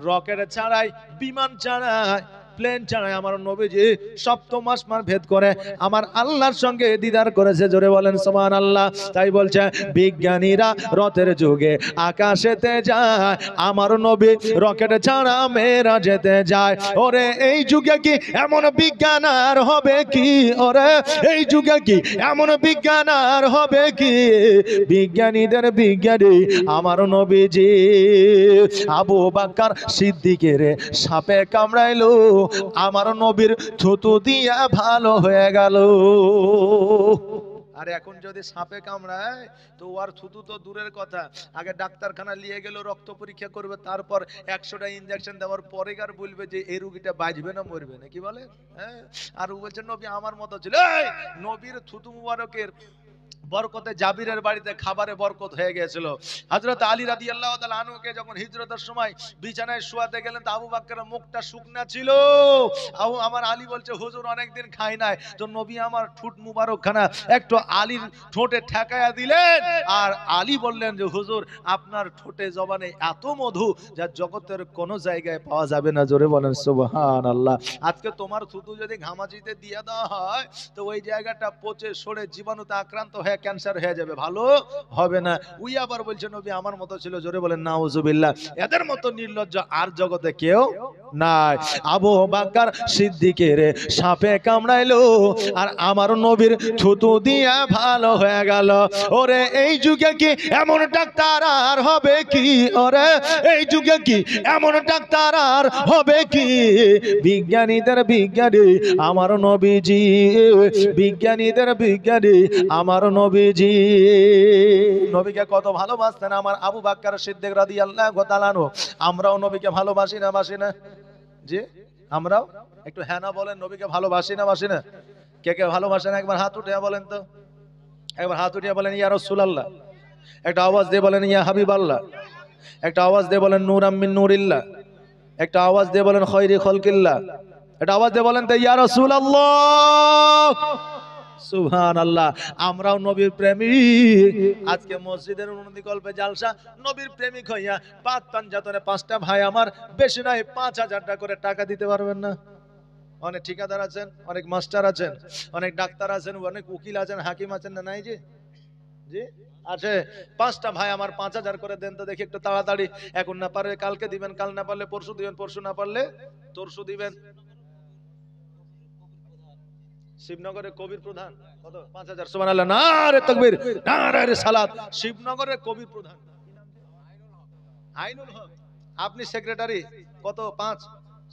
রকেট ছাড়াই, বিমান ছাড়াই, প্লেন ছাড়াই আমার নবীজি সপ্তম আসমান ভেদ করে আমার আল্লাহর সঙ্গে দিদার করেছে। জোরে বলেন সুবহানাল্লাহ। তাই বলছে বিজ্ঞানীরা রথের যুগে আকাশেতে যায়, আমার নবী রকেট ছাড়া মেয়েরা যেতে যায়। ওরে এই যুগে কি এমন বিজ্ঞান আর হবে কি, ওরে এই যুগে কি এমন বিজ্ঞান আর হবে কি, বিজ্ঞানীদের বিজ্ঞানী আমার নবীজি। আবু বকর সিদ্দিকের সাপে কামড়াইলো, আমার নবীর থুতু দিয়া ভালো হয়ে গেল। আর এখন যদি সাপে কামড়ায় তো ওর থুতু তো দূরের কথা, আগে ডাক্তারখানা নিয়ে গেল, রক্ত পরীক্ষা করবে, তারপর 100টা ইনজেকশন দেওয়ার পরে আর বলবে যে এই রোগীটা বাঁচবে না মরবে না, কি বলে? হ্যাঁ। আর ও বলছে নবী আমার মতো ছিল। এই নবীর থুতু মুবারকের বরকতে জাবিরের বাড়িতে খাবারে বরকত হয়ে গিয়েছিল। হযরত আলী রাদিয়াল্লাহু তাআলা আনহুকে যখন হিজরতের সময় বিছানায় শোয়াতে গেলেন, তো আবু বকরের মুখটা শুকনা ছিল। আমার আলী বলছে হুজুর অনেকদিন খাই নাই, তো নবী আমার ঠোঁট মুবারকখানা একটু আলীর ঠোঁটে ঠেকায়া দিলেন, আর আলী বললেন যে হুজুর আপনার ঠোঁটে জবানে এত মধু যা জগতের কোনো জায়গায় পাওয়া যাবে না। জোরে বলেন সুবহানাল্লাহ। আজকে তোমার থুতু যদি ঘামাচিতে দিয়ে দেওয়া হয় তো ওই জায়গাটা পচে সরে জীবাণুতে আক্রান্ত হয়ে ক্যান্সার হয়ে যাবে, ভালো হবে না। উই আবার বলছে নবী আমার মতো ছিল। জোরে বলেন নাউজুবিল্লাহ। এদের মতো নির্লজ্জ আর জগতে কেউ নাই। আবু বকর সিদ্দিকের সাপে কামড়াইলো, আর আমার নবীর থুতু দিয়া ভালো হয়ে গেল। ওরে এই যুগে কি এমন ডাক্তার আর হবে কি, ওরে এই যুগে কি এমন ডাক্তার আর হবে কি, বিজ্ঞানীদের বিজ্ঞানী আমার নবীজি, বিজ্ঞানীদের বিজ্ঞানী আমার নবীজি। নবীকে কত ভালোবাসতেন আমার আবু বকর সিদ্দিক রাদিয়াল্লাহু তাআলা আনহু। আমরাও নবীকে ভালোবাসি না, বাসি না? জি, আমরাও একটু হ্যাঁ না বলেন, নবীকে ভালোবাসি না, বাসি না? কে কে ভালোবাসেন একবার হাত উঠিয়ে বলেন তো, একবার হাত উঠিয়ে বলেন ইয়া রাসূলুল্লাহ। একটা আওয়াজ দিয়ে বলেন ইয়া হাবিবাল্লাহ। একটা আওয়াজ দিয়ে বলেন নূরাম মিন নূরিল্লাহ। একটা আওয়াজ দিয়ে বলেন খৈরি খলকিল্লাহ। একটা আওয়াজ দিয়ে বলেন তো ইয়া রাসূলুল্লাহ। সুবহানাল্লাহ। আমরাও নবীর প্রেমিক। আজকে মসজিদের উন্নতি কল্পে জালসা, নবীর প্রেমিক হইয়া পাঁচ পাঞ্জাতনে 5টা ভাই আমার, বেশি নাই 5000 টাকা করে টাকা দিতে পারবেন না? অনেক ঠিকাদার আছেন, অনেক মাস্টার আছেন, অনেক ডাক্তার আছেন, অনেক উকিল আছেন, হাকিম আছেন, না নাই? জি জি আছে। 5টা ভাই আমার 5000 করে দেন তো দেখি একটু তাড়াতাড়ি। এখন না পারলে কালকে দিবেন, কাল না পারলে পরশু দিবেন, পরশু না পারলে তরশু দিবেন। শিবনগরের কবির প্রধান কত? 5000। সুবহানাল্লাহ। নারে তাকবীর, নারে রিসালাত। শিবনগরের কবির প্রধান আইনুল হক। আপনি সেক্রেটারি, কত? 5।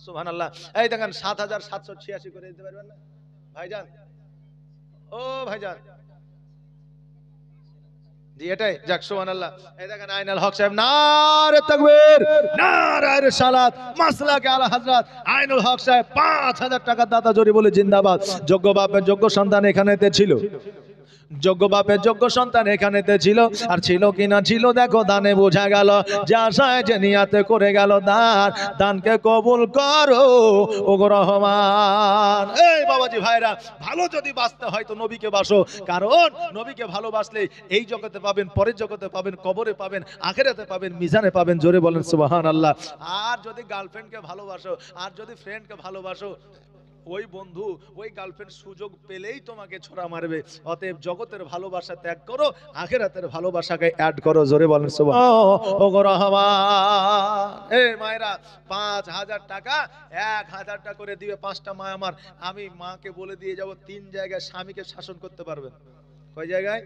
সুবহানাল্লাহ। এই দেখেন ৭,৭৮৬ করে দিতে পারবেন না ভাইজান? ও ভাইজান জি এটাই, যাক সুবহানাল্লাহ। এই দেখেন আইনাল হক সাহেব, নারে তাকবীর, নারে রিসালাত, মাসলাকে আলা হযরত আইনুল হক সাহেব ৫,০০০ টাকা দাতা জোরে বলে জিন্দাবাদ। যোগ্য বাপের যোগ্য সন্তান এখানেতে ছিল, যোগ্য বাপের যোগ্য সন্তান এখানেতে ছিল। আর ছিল কিনা ছিল দেখো দানে বোঝা গেল, যে আশায় যে নিয়াতে করে গেল দান, দানকে কবুল করো ওগো রহমান। এই বাবাজি ভাইরা, ভালো যদি বাঁচতে হয় তো নবীকে বাসো, কারণ নবীকে ভালোবাসলে এই জগতে পাবেন, পরের জগতে পাবেন, কবরে পাবেন, আখিরাতে পাবেন, মিজানে পাবেন। জোরে বলেন সুবহানাল্লাহ। আর যদি গার্লফ্রেন্ডকে ভালোবাসো, আর যদি ফ্রেন্ডকে ভালোবাসো, ওই বন্ধু ওই গার্লফ্রেন্ড সুযোগ পেলেই তোমাকে ছোড়া মারবে। অতএব জগতের ভালোবাসা ত্যাগ করো, আখিরাতের ভালোবাসাকে অ্যাড করো। জোরে বলেন সুবহানাল্লাহ। ওগো রহমান। এই মায়েরা ৫,০০০ টাকা ১,০০০ টাকা করে দিবে ৫টা মা আমার। আমি মাকে বলে দিয়ে যাব ৩ জায়গায় স্বামীকে শাসন করতে পারবেন। কয় জায়গায়?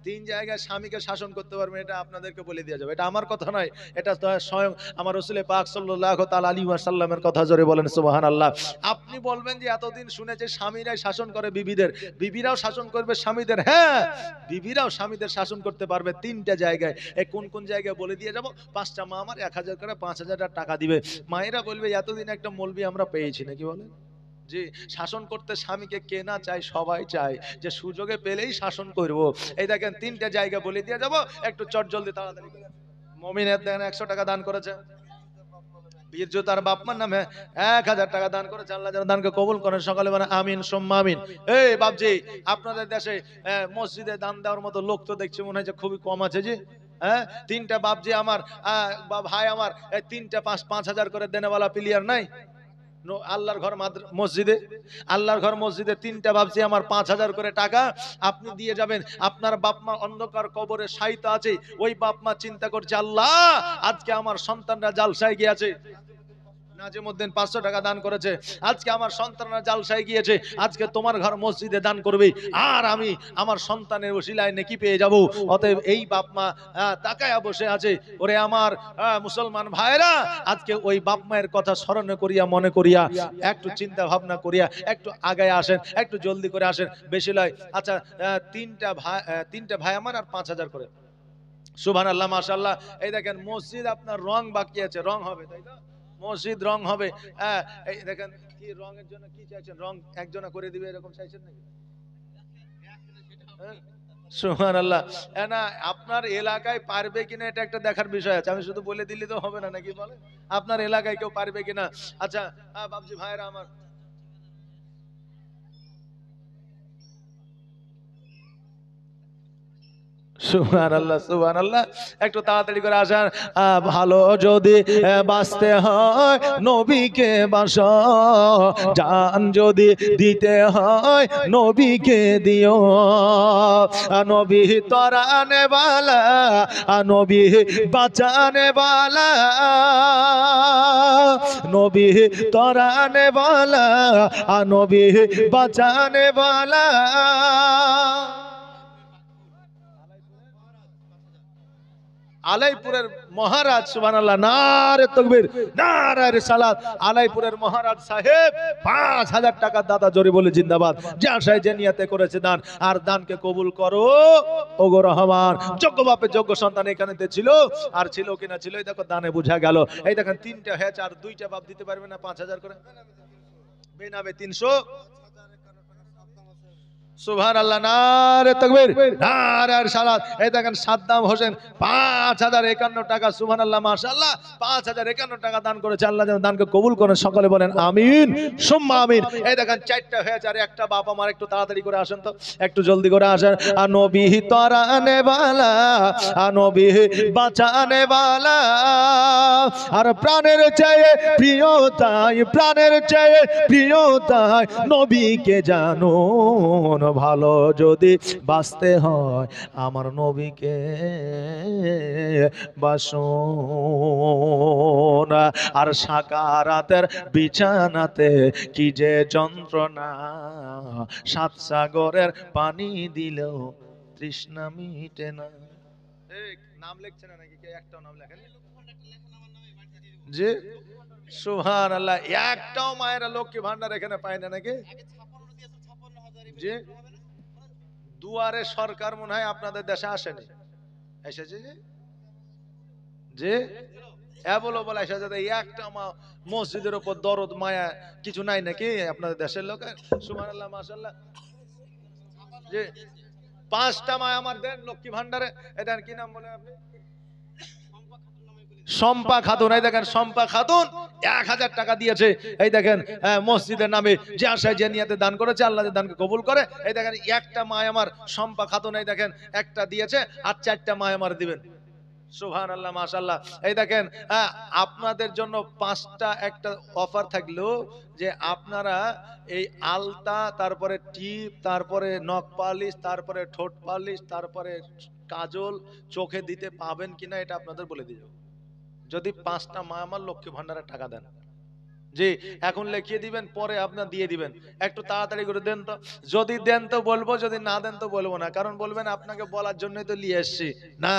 3 জায়গায় স্বামীকে শাসন করতে পারবেন। এটা আপনাদেরকে বলে দিয়ে যাবে, এটা আমার কথা নয়, এটা স্বয়ং আমার রাসূল পাক সাল্লাল্লাহু তাআলা আলাইহি ওয়াসাল্লামের কথা। জোরে বলেন সুবহানাল্লাহ। আপনি বলবেন যে এতদিন শুনেছে স্বামীরাই শাসন করে বিবিদের, বিবিরাও শাসন করবে স্বামীদের। হ্যাঁ, বিবিরাও স্বামীদের শাসন করতে পারবে 3টা জায়গায়। এই কোন কোন জায়গায় বলে দিয়ে যাব। 5টা মা আমার 1,000 করে 5,000 টাকা দিবে। মায়েরা বলবে এতদিন একটা মৌলবি আমরা পেয়েছি নাকি বলেন? জি, শাসন করতে স্বামীকে কে না চায়? সবাই চায়, যে সুযোগে পেলেই শাসন করব। এই দেখেন 3টা জায়গা বলে দিয়ে যাব, একটু চট জলদি তাড়াতাড়ি করে। মুমিনের দেখেন 100 টাকা দান করেছে, বীরজ তার বাপমার নামে 1,000 টাকা দান করেছে। আল্লাহ যেন দানকে কবুল করেন, সকালে মানে আমিন সুম্মা আমিন। এই বাপজি, আপনাদের দেশে মসজিদে দান দেওয়ার মতো লোক তো দেখছি মনে হচ্ছে খুবই কম আছে জি। হ্যাঁ, 3টা বাপজি আমার ভাই আমার, এই 3টা 5,000 করে দেনেওয়ালা প্লেয়ার নাই? আল্লাহর ঘর মসজিদে, আল্লাহর ঘর মসজিদে 3টা বাপজি আমার 5,000 করে টাকা আপনি দিয়ে যাবেন। আপনার বাপ মা অন্ধকার কবরে শায়িত আছে, ওই বাপ মা চিন্তা করছে আল্লাহ আজকে আমার সন্তানরা জালসায় গিয়েছে। নাজিমউদ্দিন 500 টাকা দান করেছে, আজকে আমার সন্তানরা জালসায় গিয়েছে, আজকে তোমার ঘর মসজিদে দান করবে, আর আমি আমার সন্তানের ওসিলায় নেকি পেয়ে যাব। অতএব এই বাপ মা তাকায়া বসে আছে। ওরে আমার মুসলমান ভাইরা, আজকে ওই বাপ মায়ের কথা স্মরণ করিয়া, মনে করিয়া, একটু চিন্তা ভাবনা করিয়া একটু আগায় আসেন, একটু জলদি করে আসেন, বেশি লয়। আচ্ছা, 3টা ভাই আমার আর 5,000 করে। সুবহানাল্লাহ, মাশাআল্লাহ। এই দেখেন মসজিদ আপনার রং বাকি আছে, রং হবে, তাই তো? মসজিদ রং হবে। হ্যাঁ, এই দেখেন কি রঙের জন্য কি চাইছেন? রং একজনা করে দিবে এরকম চাইছেন নাকি? সুবহানাল্লাহ। না, আপনার এলাকায় পারবে কিনা এটা একটা দেখার বিষয় আছে। আমি শুধু বলে দিলে তো হবে না নাকি বলে? আপনার এলাকায় কেউ পারবে কিনা? আচ্ছা বাবজি ভাইরা আমার, সুবহানাল্লাহ সুবহানাল্লাহ, একটু তাড়াতাড়ি করে আসেন। ভালো যদি বাঁচতে হয় নবীকে বাসো, জান যদি দিতে হয় নবীকে দিও। নবী তরানে বালা, নবী বাঁচানে বালা, নবী তরানে বালা, নবী বাঁচানে বালা। আলাইপুরের মহারাজ, সুবহানাল্লাহ, নারে তাকবীর, নারে রিসালাত। আলাইপুরের মহারাজ সাহেব 5,000 টাকা দাদা জোরে বলে জিন্দাবাদ। যে আশায় যে নিয়তে করেছে দান, আর দানকে কবুল করো ওগো রহমান। যোগ্য বাপের যোগ্য সন্তান এখানেতে ছিল, আর ছিল কিনা ছিল এই দেখো দানে বোঝা গেল। এই দেখেন 3টা হ্যাচ আর 2টা বাপ দিতে পারবে না 5,000 করে? বেনাবে 300। সুবহানাল্লাহ, নারে তাকবীর, নারে রিসালাত। এই দেখেন সাদ্দাম হোসেন 5,051 টাকা। সুবহানাল্লাহ, মাশাআল্লাহ, 5,051 টাকা দান করেছে। আল্লাহ যেন দানকে কবুল করেন, সকলে বলেন আমিন সুম্মা আমিন। এই দেখেন 4টা হয়েছে আর একটা বাপ আমার, একটু তাড়াতাড়ি করে আসেন তো, একটু জলদি করে আসেন। নবী তরানে বালা, নবী বাঁচানে বালা, আর প্রাণের চেয়ে প্রিয় তাই, প্রাণের চেয়ে প্রিয় তাই নবীকে জানো। ভালো যদি বাঁচতে হয় আমার নবীকে বাসুন। আর সাকারাতের বিছানাতে কি যে যন্ত্রণা, 7 সাগরের পানি দিলেও তৃষ্ণা মিটে না। নাম লিখছে না নাকি? একটাও নাম লেখেন? জি সুবহানাল্লাহ। একটাও মায়েরা লক্ষ্মী ভান্ডার এখানে পায় না নাকি? জি দুয়ারে সরকার মনে হয় আপনাদের দেশে আসেনি, এসেছে জি জি বলো বলে এসে যাতে একটা মসজিদের উপর দরদ মায়া কিছু নাই নাকি আপনাদের দেশের লোক? সুবহানাল্লাহ মাশাআল্লাহ। জি 5টা মা আমার দেন লক্ষ্মী ভান্ডারে। এটার কি নাম বলে আপনি? শম্পা খাতুন। এই দেখেন শম্পা খাতুন 1000 টাকা দিয়েছে। এই দেখেন মসজিদের নামে যে আশায় যে নিয়াতে দান করেছে আল্লাহ দানকে কবুল করে। এই দেখেন একটা মা আমার শম্পা খাতুন, এই দেখেন একটা দিয়েছে আর 4টা মা আমার দিবেন। সুবহানাল্লাহ মাশাআল্লাহ। এই দেখেন আপনাদের জন্য 5টা একটা অফার থাকলো যে আপনারা এই আলতা, তারপরে টিপ, তারপরে নখ পালিশ, তারপরে ঠোঁট পালিশ, তারপরে কাজল চোখে দিতে পাবেন কিনা এটা আপনাদের বলে দিও, যদি 5টা মা আমার লক্ষ্মী ভান্ডারের টাকা দেন। জি এখন লিখিয়ে দিবেন, পরে আপনার দিয়ে দিবেন। একটু তাড়াতাড়ি করে দেন তো, যদি দেন তো বলবো, যদি না দেন তো বলবো না, কারণ বলবেন আপনাকে বলার জন্যই তো নিয়ে এসেছি। না,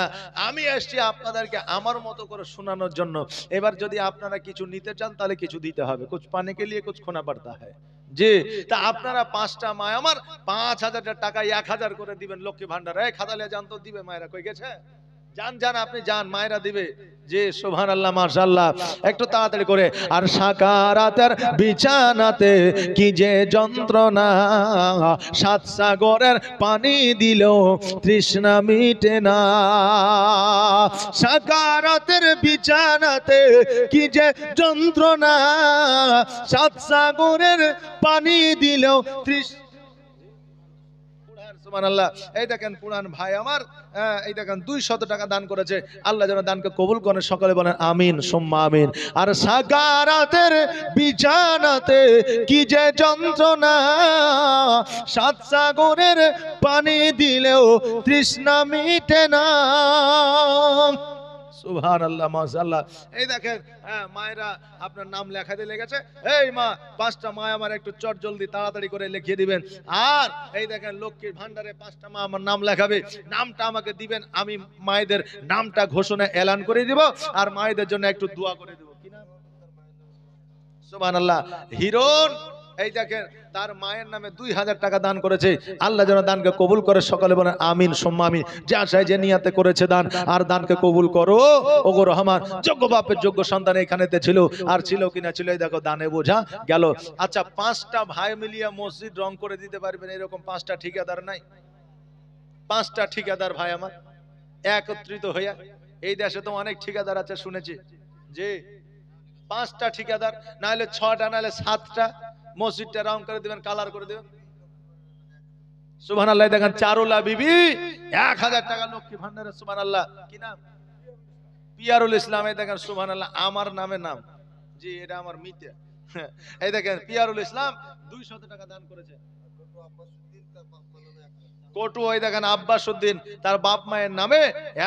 আমি এসেছি আপনাদেরকে আমার মতো করে শোনানোর জন্য। এবার যদি আপনারা কিছু নিতে চান তাহলে কিছু দিতে হবে, কুছ পানে কে লিয়ে কুছ খোনা পড়তা হয়। জি তা আপনারা 5টা মা আমার 5000 টাকা 1000 করে দিবেন লক্ষ্মী ভান্ডার। এই খাতালে জান তো দিবে মায়েরা, কই গেছে? যান যান আপনি যান, মায়েরা দিবে। জি সুবহানাল্লাহ মাশাআল্লাহ। একটু তাড়াতাড়ি করে। আর সাকারাতের বিছানাতে কি যে যন্ত্রণা, 7 সাগরের পানি দিলেও তৃষ্ণা মিটে না। সাকারাতের বিছানাতে কি যে যন্ত্রণা, 7 সাগরের পানি দিলেও তৃষ্ণা। সুবহানাল্লাহ। এই দেখেন পুরান ভাই আমার এই দেখেন 200 টাকা দান করেছে। আল্লাহ যেন দানকে কবুল করেন, সকলে বলেন আমিন সুম্মা আমিন। আর সাকারাতের বিছানাতে কি যে যন্ত্রণা, 7 সাগরের পানি দিলেও তৃষ্ণা মিটে না। সুবহানাল্লাহ মাশাআল্লাহ। এই দেখেন মায়েরা আপনার নাম লেখাতে লেগেছে। এই মা 5টা মা আমার একটু চট জলদি তাড়াতাড়ি করে লিখিয়ে দিবেন। আর এই দেখেন লক্ষ্মীর ভান্ডারে 5টা মা আমার নাম লেখাবে, নামটা আমাকে দিবেন, আমি মায়েদের নামটা ঘোষণা এলান করে দিব আর মায়েদের জন্য একটু দোয়া করে দেব। কি নাম? সুবহানাল্লাহ। হিরণ এই দেখেন তার মায়ের নামে 2000 টাকা দান করেছে। আল্লাহ যেন দানকে কবুল করে, সকলে বলেন আমিন সুম্মা আমিন। যে আশায় যে নিয়াতে করেছে দান, আর দানকে কবুল করো ওগো রহমান। যোগ্য বাপের যোগ্য সন্তান এখানেতে ছিল, আর ছিল কিনা ছিল, এই দেখো দানে বোঝা গেল। আচ্ছা 5টা ভাই মিলিয়ে মসজিদ রং করে দিতে পারবেন এরকম 5টা ঠিকাদার নাই? 5টা ঠিকাদার ভাই আমার একত্রিত হইয়া, এই দেশে তো অনেক ঠিকাদার আছে শুনেছি, যে 5টা ঠিকাদার, না হলে 6টা, না হলে 7টা মসজিদটা রং করে দিবেন, কালার করে দিবেন। সুবহানাল্লাহ। দেখেন চারুলা বিবি 1000 টাকা লক্ষ্মী ভান্ডারে। সুবহানাল্লাহ। কি নাম? পিয়ারুল ইসলাম। এই দেখেন সুবহানাল্লাহ, আমার নামে নাম। জি এটা আমার মিতে। এই দেখেন পিয়ারুল ইসলাম 200 টাকা দান করেছে। কটু ওই দেখেন আব্বাস উদ্দিন তার বাপ মায়ের নামে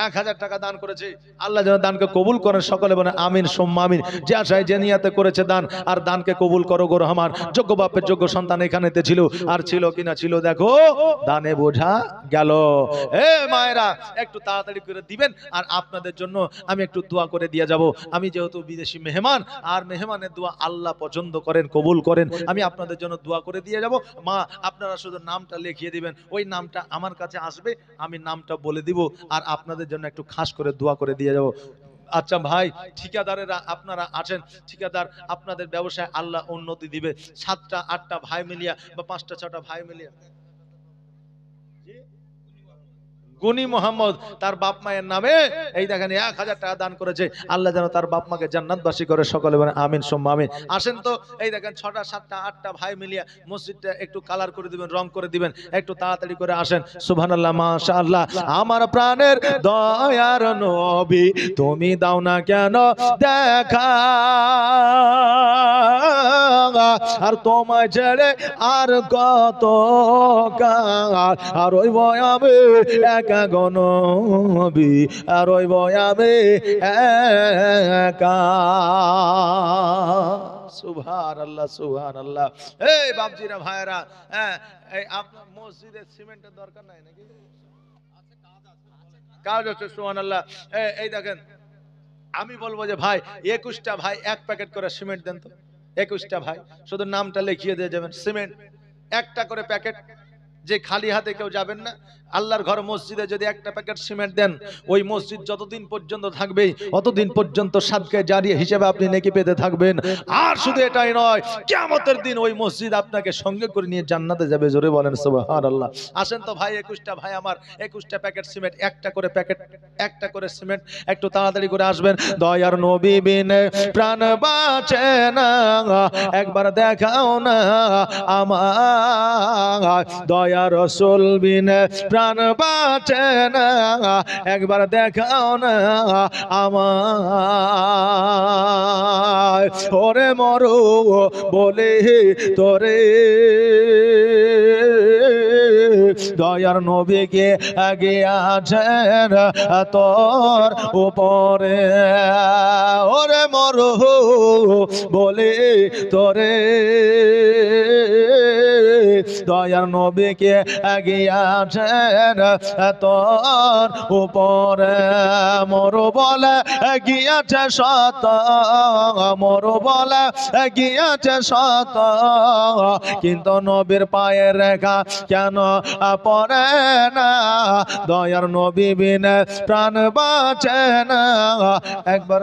1000 টাকা দান করেছে। আল্লাহ যেন দানকে কবুল করেন, সকলে বলেন আমিন সুম্মা আমিন। যে আশায় যে নিয়াতে করেছে দান, আর দানকে কবুল করো গো রহমান। যোগ্য বাপের যোগ্য সন্তান এখানেতে ছিল, আর ছিল কিনা ছিল, দেখো দানে বোঝা গেল। এ মায়েরা একটু তাড়াতাড়ি করে দিবেন, আর আপনাদের জন্য আমি একটু দোয়া করে দিয়ে যাব। আমি যেহেতু বিদেশি মেহমান, আর মেহমানের দোয়া আল্লাহ পছন্দ করেন, কবুল করেন। আমি আপনাদের জন্য দোয়া করে দিয়ে যাব। মা আপনারা শুধু নামটা লিখিয়ে দিবেন, ওই নামটা আমার কাছে আসবে, আমি নামটা বলে দিব, আর আপনাদের জন্য একটু খাস করে দোয়া করে দিয়ে যাব। আচ্ছা ভাই ঠিকাদারেরা আপনারা আছেন, ঠিকাদার আপনাদের ব্যবসায় আল্লাহ উন্নতি দিবে। 7টা 8টা ভাই মিলিয়া বা 5টা 6টা ভাই মিলিয়া, গনি মোহাম্মদ তার বাপ মায়ের নামে এই দেখেন 1000 টাকা দান করেছে। আল্লাহ যেন তার বাপ মাকে জান্নাতবাসী করে, সকলে বলেন আমিন সুম্মা আমিন। আসেন তো এই দেখেন 6টা 7টা 8টা ভাই মিলিয়া মসজিদটা একটু কালার করে দিবেন, রং করে দিবেন, একটু তাড়াতাড়ি করে আসেন। সুবহানাল্লাহ মাশাআল্লাহ। আমার প্রাণের দয়ার নবী তুমি দাও না কেন দেখা, আর তোমায় ছেড়ে আর কত কাল, আর ওই বয়াবে একা গনবী, আর ওই বয়াবে একা। সুবহানাল্লাহ সুবহানাল্লাহ। এই বাপজিরা ভাইরা, এই আপনার মসজিদে সিমেন্টের দরকার নাই নাকি? কাজ আছে সুবহানাল্লাহ। এই দেখেন আমি বলবো যে ভাই 21টা ভাই এক প্যাকেট করে সিমেন্ট দেন তো, 21টা ভাই শুধু নামটা লিখিয়ে দিয়ে যাবেন, সিমেন্ট একটা করে প্যাকেট। যে খালি হাতে কেউ যাবেন না, আল্লাহর ঘর মসজিদে যদি একটা প্যাকেট সিমেন্ট দেন, ওই মসজিদ যতদিন পর্যন্ত থাকবে অতদিন পর্যন্ত সাদকা জারিয়া হিসেবে আপনি নেকি পেতে থাকবেন। আর শুধু এটাই নয়, কিয়ামতের দিন ওই মসজিদ আপনাকে সঙ্গে করে নিয়ে জান্নাতে যাবে। জোরে বলেন সুবহানাল্লাহ। আসেন তো ভাই 21টা ভাই আমার 21টা প্যাকেট সিমেন্ট, একটা করে প্যাকেট, একটা করে সিমেন্ট, একটু তাড়াতাড়ি করে আসবেন। দয়ার নবী বিনে প্রাণ বাঁচে না, একবার দেখাও না আমার, দয়া রাসূল বিনে প্রাণ বাঁচে না, একবার দেখাও না আমায়। ওরে মরো বলে তোরে দয়ার নবীকে আগে আছেন তোর উপরে, ওরে মরো বলে তোরে দয়ার নবীকে আগে আছেন তোর উপরে। মরো বলে গিয়াছে শত, মরো বলে গিয়াছে শত, কিন্তু নবীর পায়ের রেখা কেন পড়ে না, দয়ার নবী বিনে প্রাণ বাঁচে না, একবার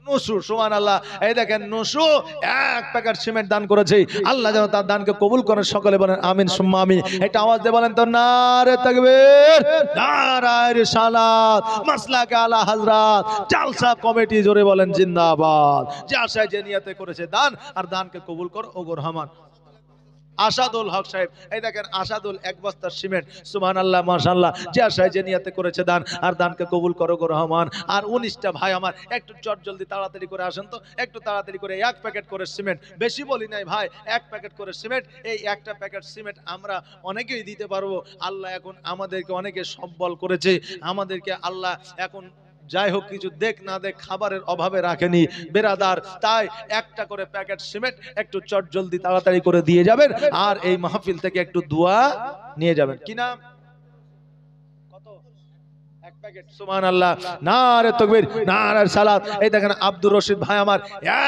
নুসু। সুবহানাল্লাহ। এই দেখেন নুসু এক প্যাকেট সিমেন্ট দান করেছে, আল্লাহ যেন তার দানকে কবুল করেন। সকলে বলেন আমিন সুম্মা আমিন। এটা আওয়াজ দিয়ে বলেন তো, নারে তাকবীর, নারায়ে রিসালাত, মাসলাকে আলা হযরত, জালসা কমিটি জোরে বলেন জিন্দাবাদ। যে আশায় যে নিয়তে করেছে দান, আর দানকে কবুল কর ওগো রহমান। আসাদুল হক সাহেব, এই দেখেন আসাদুল এক বস্তা সিমেন্ট, সুবহানাল্লাহ মাশাআল্লাহ। যে আশায় যে নিয়তে করেছে দান, আর দানকে কবুল করো গো রহমান। আর 19টা ভাই আমার একটু চট জলদি তাড়াতাড়ি করে আসেন তো, একটু তাড়াতাড়ি করে এক প্যাকেট করে সিমেন্ট, বেশি বলি নাই ভাই, এক প্যাকেট করে সিমেন্ট। এই একটা প্যাকেট সিমেন্ট আমরা অনেকেই দিতে পারবো। আল্লাহ এখন আমাদেরকে অনেকে সম্বল করেছে, আমাদেরকে আল্লাহ এখন যাই হোক কিছু দেখ না দেখ খাবারের অভাবে রাখেনি বেরাদার। তাই একটা করে প্যাকেট সিমেন্ট একটু চট জলদি তাড়াতাড়ি করে দিয়ে যাবেন, আর এই মাহফিল থেকে একটু দোয়া নিয়ে যাবেন। কি নাম? কত? এক প্যাকেট। সুবহানাল্লাহ, নারে তাকবীর, নারে সালাত। এই দেখেন আব্দুর রশিদ ভাই আমার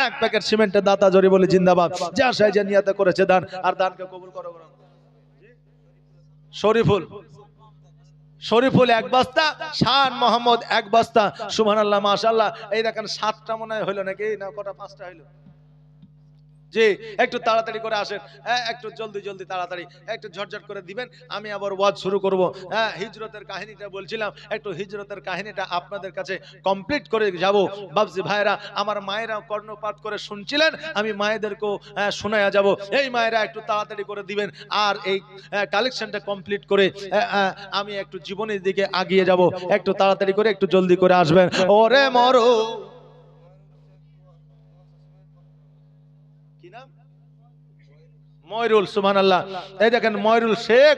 এক প্যাকেট সিমেন্টের দাতা, জোরে বলে জিন্দাবাদ। যে আশায় যে নিয়তে করেছে দান, আর দানকে কবুল করো। শরীফুল, শরীফুল এক বস্তা, শান মোহাম্মদ এক বস্তা, সুবহানাল্লাহ মাশাআল্লাহ। এই দেখেন 7টা মনে হয় হলো নাকি, না কটা 5টা হলো? জি, একটু তাড়াতাড়ি করে আসেন, হ্যাঁ একটু জলদি জলদি তাড়াতাড়ি একটু ঝটঝট করে দিবেন। আমি আবার ওয়াজ শুরু করব। হ্যাঁ, হিজরতের কাহিনীটা বলছিলাম, একটু হিজরতের কাহিনীটা আপনাদের কাছে কমপ্লিট করে যাব। বাবজি ভাইরা আমার, মায়েরা কর্ণপাত করে শুনছিলেন, আমি মায়েদেরকেও শোনায়া যাব। এই মায়েরা একটু তাড়াতাড়ি করে দিবেন, আর এই কালেকশনটা কমপ্লিট করে আমি একটু জীবনের দিকে আগিয়ে যাব। একটু তাড়াতাড়ি করে একটু জলদি করে আসবেন। ওরে মরো, ময়রুল, সুবহানাল্লাহ। এই দেখেন ময়রুল শেখ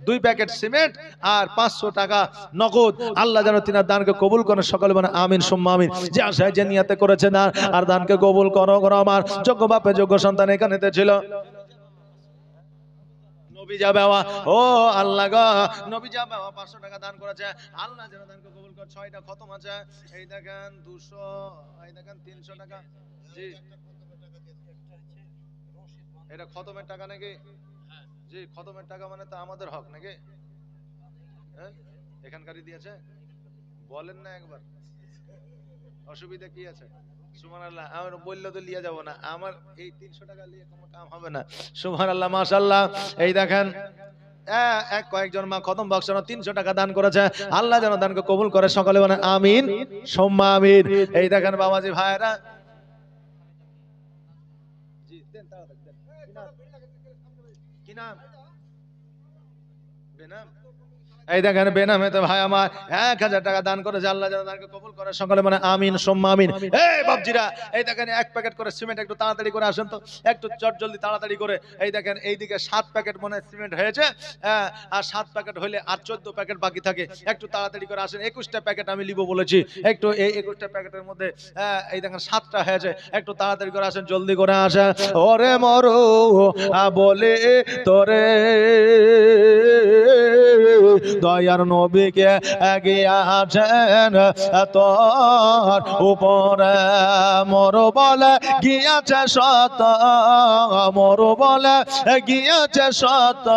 2 প্যাকেট সিমেন্ট আর 500 টাকা নগদ। আল্লাহ যেন তিনার দানকে কবুল করেন। সকলে বলেন আমিন সুম্মা আমিন। যে আশায় যে নিয়তে করেছে দান, আর দানকে কবুল করো গো আমার। যোগ্য বাপে যোগ্য সন্তান এখানেতে ছিল। নবী যাবে, ও আল্লাহ গো, নবী যাবে 500 টাকা দান করেছে, আল্লাহ যেন দানকে কবুল করে। 6টা খতম আছে, এই দেখেন 200, এই দেখেন 300 টাকা। জি, এটা খতমের টাকা নাকি? জি, খতমের টাকা মানে তো আমাদের হক নাকি? হ্যাঁ, এখানকারই দিয়েছে, বলেন না একবার, অসুবিধা কি আছে? সুবহানাল্লাহ। আমার বললে তো লিয়ে যাব না, আমার এই 300 টাকা নিয়ে কোনো কাম হবে না। সুবহানাল্লাহ মাশাআল্লাহ। এই দেখেন এক কয়েকজন মা খতম বক্স 300 টাকা দান করেছে, আল্লাহ যেন দানকে কবুল করে। সকলে বলেন আমিন সুম্মা আমিন। এই দেখেন বাবাজি ভাইরা, জি দেন তাড়াতাড়ি দেন। কি নাম? বেনাম। এই দেখেন বেনামে তো ভাই আমার 1000 টাকা দান করেছে, আল্লাহ যেন দানকে কবুল করে। সকলে মানে আমিন সুম্মা আমিন। এই বাপজিরা, এই দেখেন এক প্যাকেট করে সিমেন্ট, একটু তাড়াতাড়ি করে আসেন তো, একটু চট জলদি তাড়াতাড়ি করে। এই দেখেন এইদিকে 7 প্যাকেট মনে হয় সিমেন্ট হয়েছে, আর 7 প্যাকেট হইলে আর 14 প্যাকেট বাকি থাকে। একটু তাড়াতাড়ি করে আসেন। 21টা প্যাকেট আমি লিবো বলেছি, একটু এই 21টা প্যাকেটের মধ্যে এই দেখেন 7টা হয়েছে। একটু তাড়াতাড়ি করে আসেন, জলদি করে আসেন। ওরে মরো বলে তোরে দয়ার নবীকে গিয়াছেন তোর উপরে মোর বলে গিয়াছে সত মোর বলে গিয়াছে সত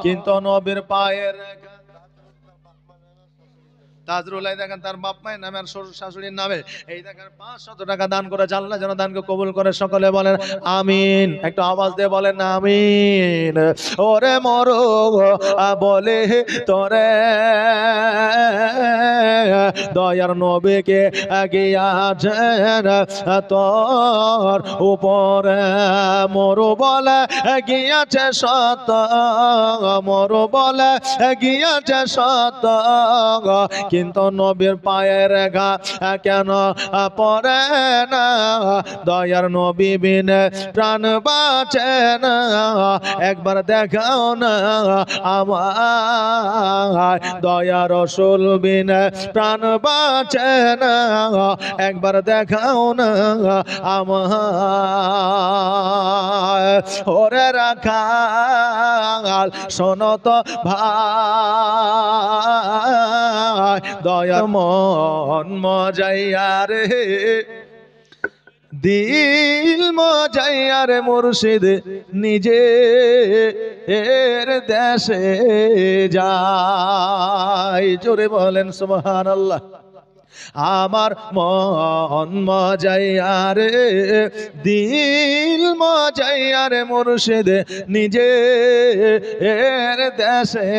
কিন্তু নবীর পায়ের তাজরুল দেখেন তার বাপ মায়ের নামে আর শ্বশুর শাশুড়ির নামে এই দেখেন 500 টাকা দান করে আল্লাহ যেন দানকে কবুল করে সকলে বলেন আমিন একটু আওয়াজ দিয়ে বলেন আমিন ওরে মরো বলে তোরে দয়ার নবীকে গিয়াছেন তোর উপরে মরো বলে গিয়াছে সত মরো বলে গিয়াছে সত কিন্তু নবীর পায়ের ঘা কেন পড়ে না দয়ার নবী বিনে প্রাণ বাঁচে না একবার দেখাও না আমার দয়ার রসুল বিনে প্রাণ বাঁচে না একবার দেখাও না আমার ওরে রাখাল শোনো তো ভাই দয়া মন মজাইয়া রে দিল মজাইয়া রে মুর্শিদ নিজে এর দেশে যায় জোরে বলেন সুবহানাল্লাহ আমার মন মজাইয়া রে দিল মজাইয়া রে মুর্শিদ নিজে এর দেশে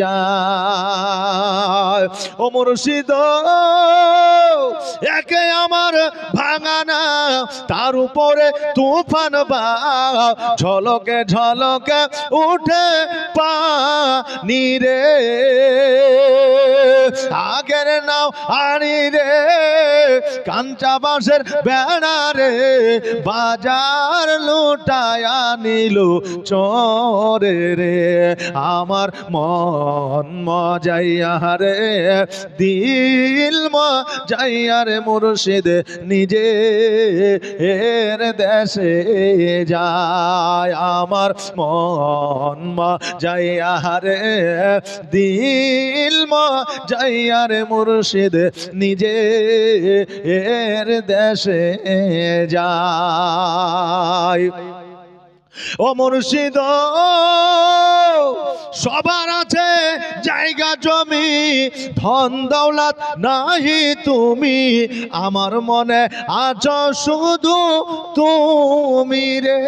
যায় ও মুর্শিদ একে আমার ভাঙানা তার উপরে তুফান বা ঝলকে ঝলকে উঠে পানি রে আগের নাও আনি রে কাঞ্চা বাঁশের বেড়া রে বাজার লুটায়া নিল চোরে রে আমার মন মজাইয়া রে দিল মজাইয়া রে মুর্শিদ নিজে এর দেশে যায় আমার মন মজাইয়া রে দিল মজাইয়া রে মুর্শিদ নিজে এর দেশে যায় ও মুর্শিদ সবার আছে জায়গা জমি ধন দৌলত নাহি তুমি আমার মনে আছো শুধু তুমি রে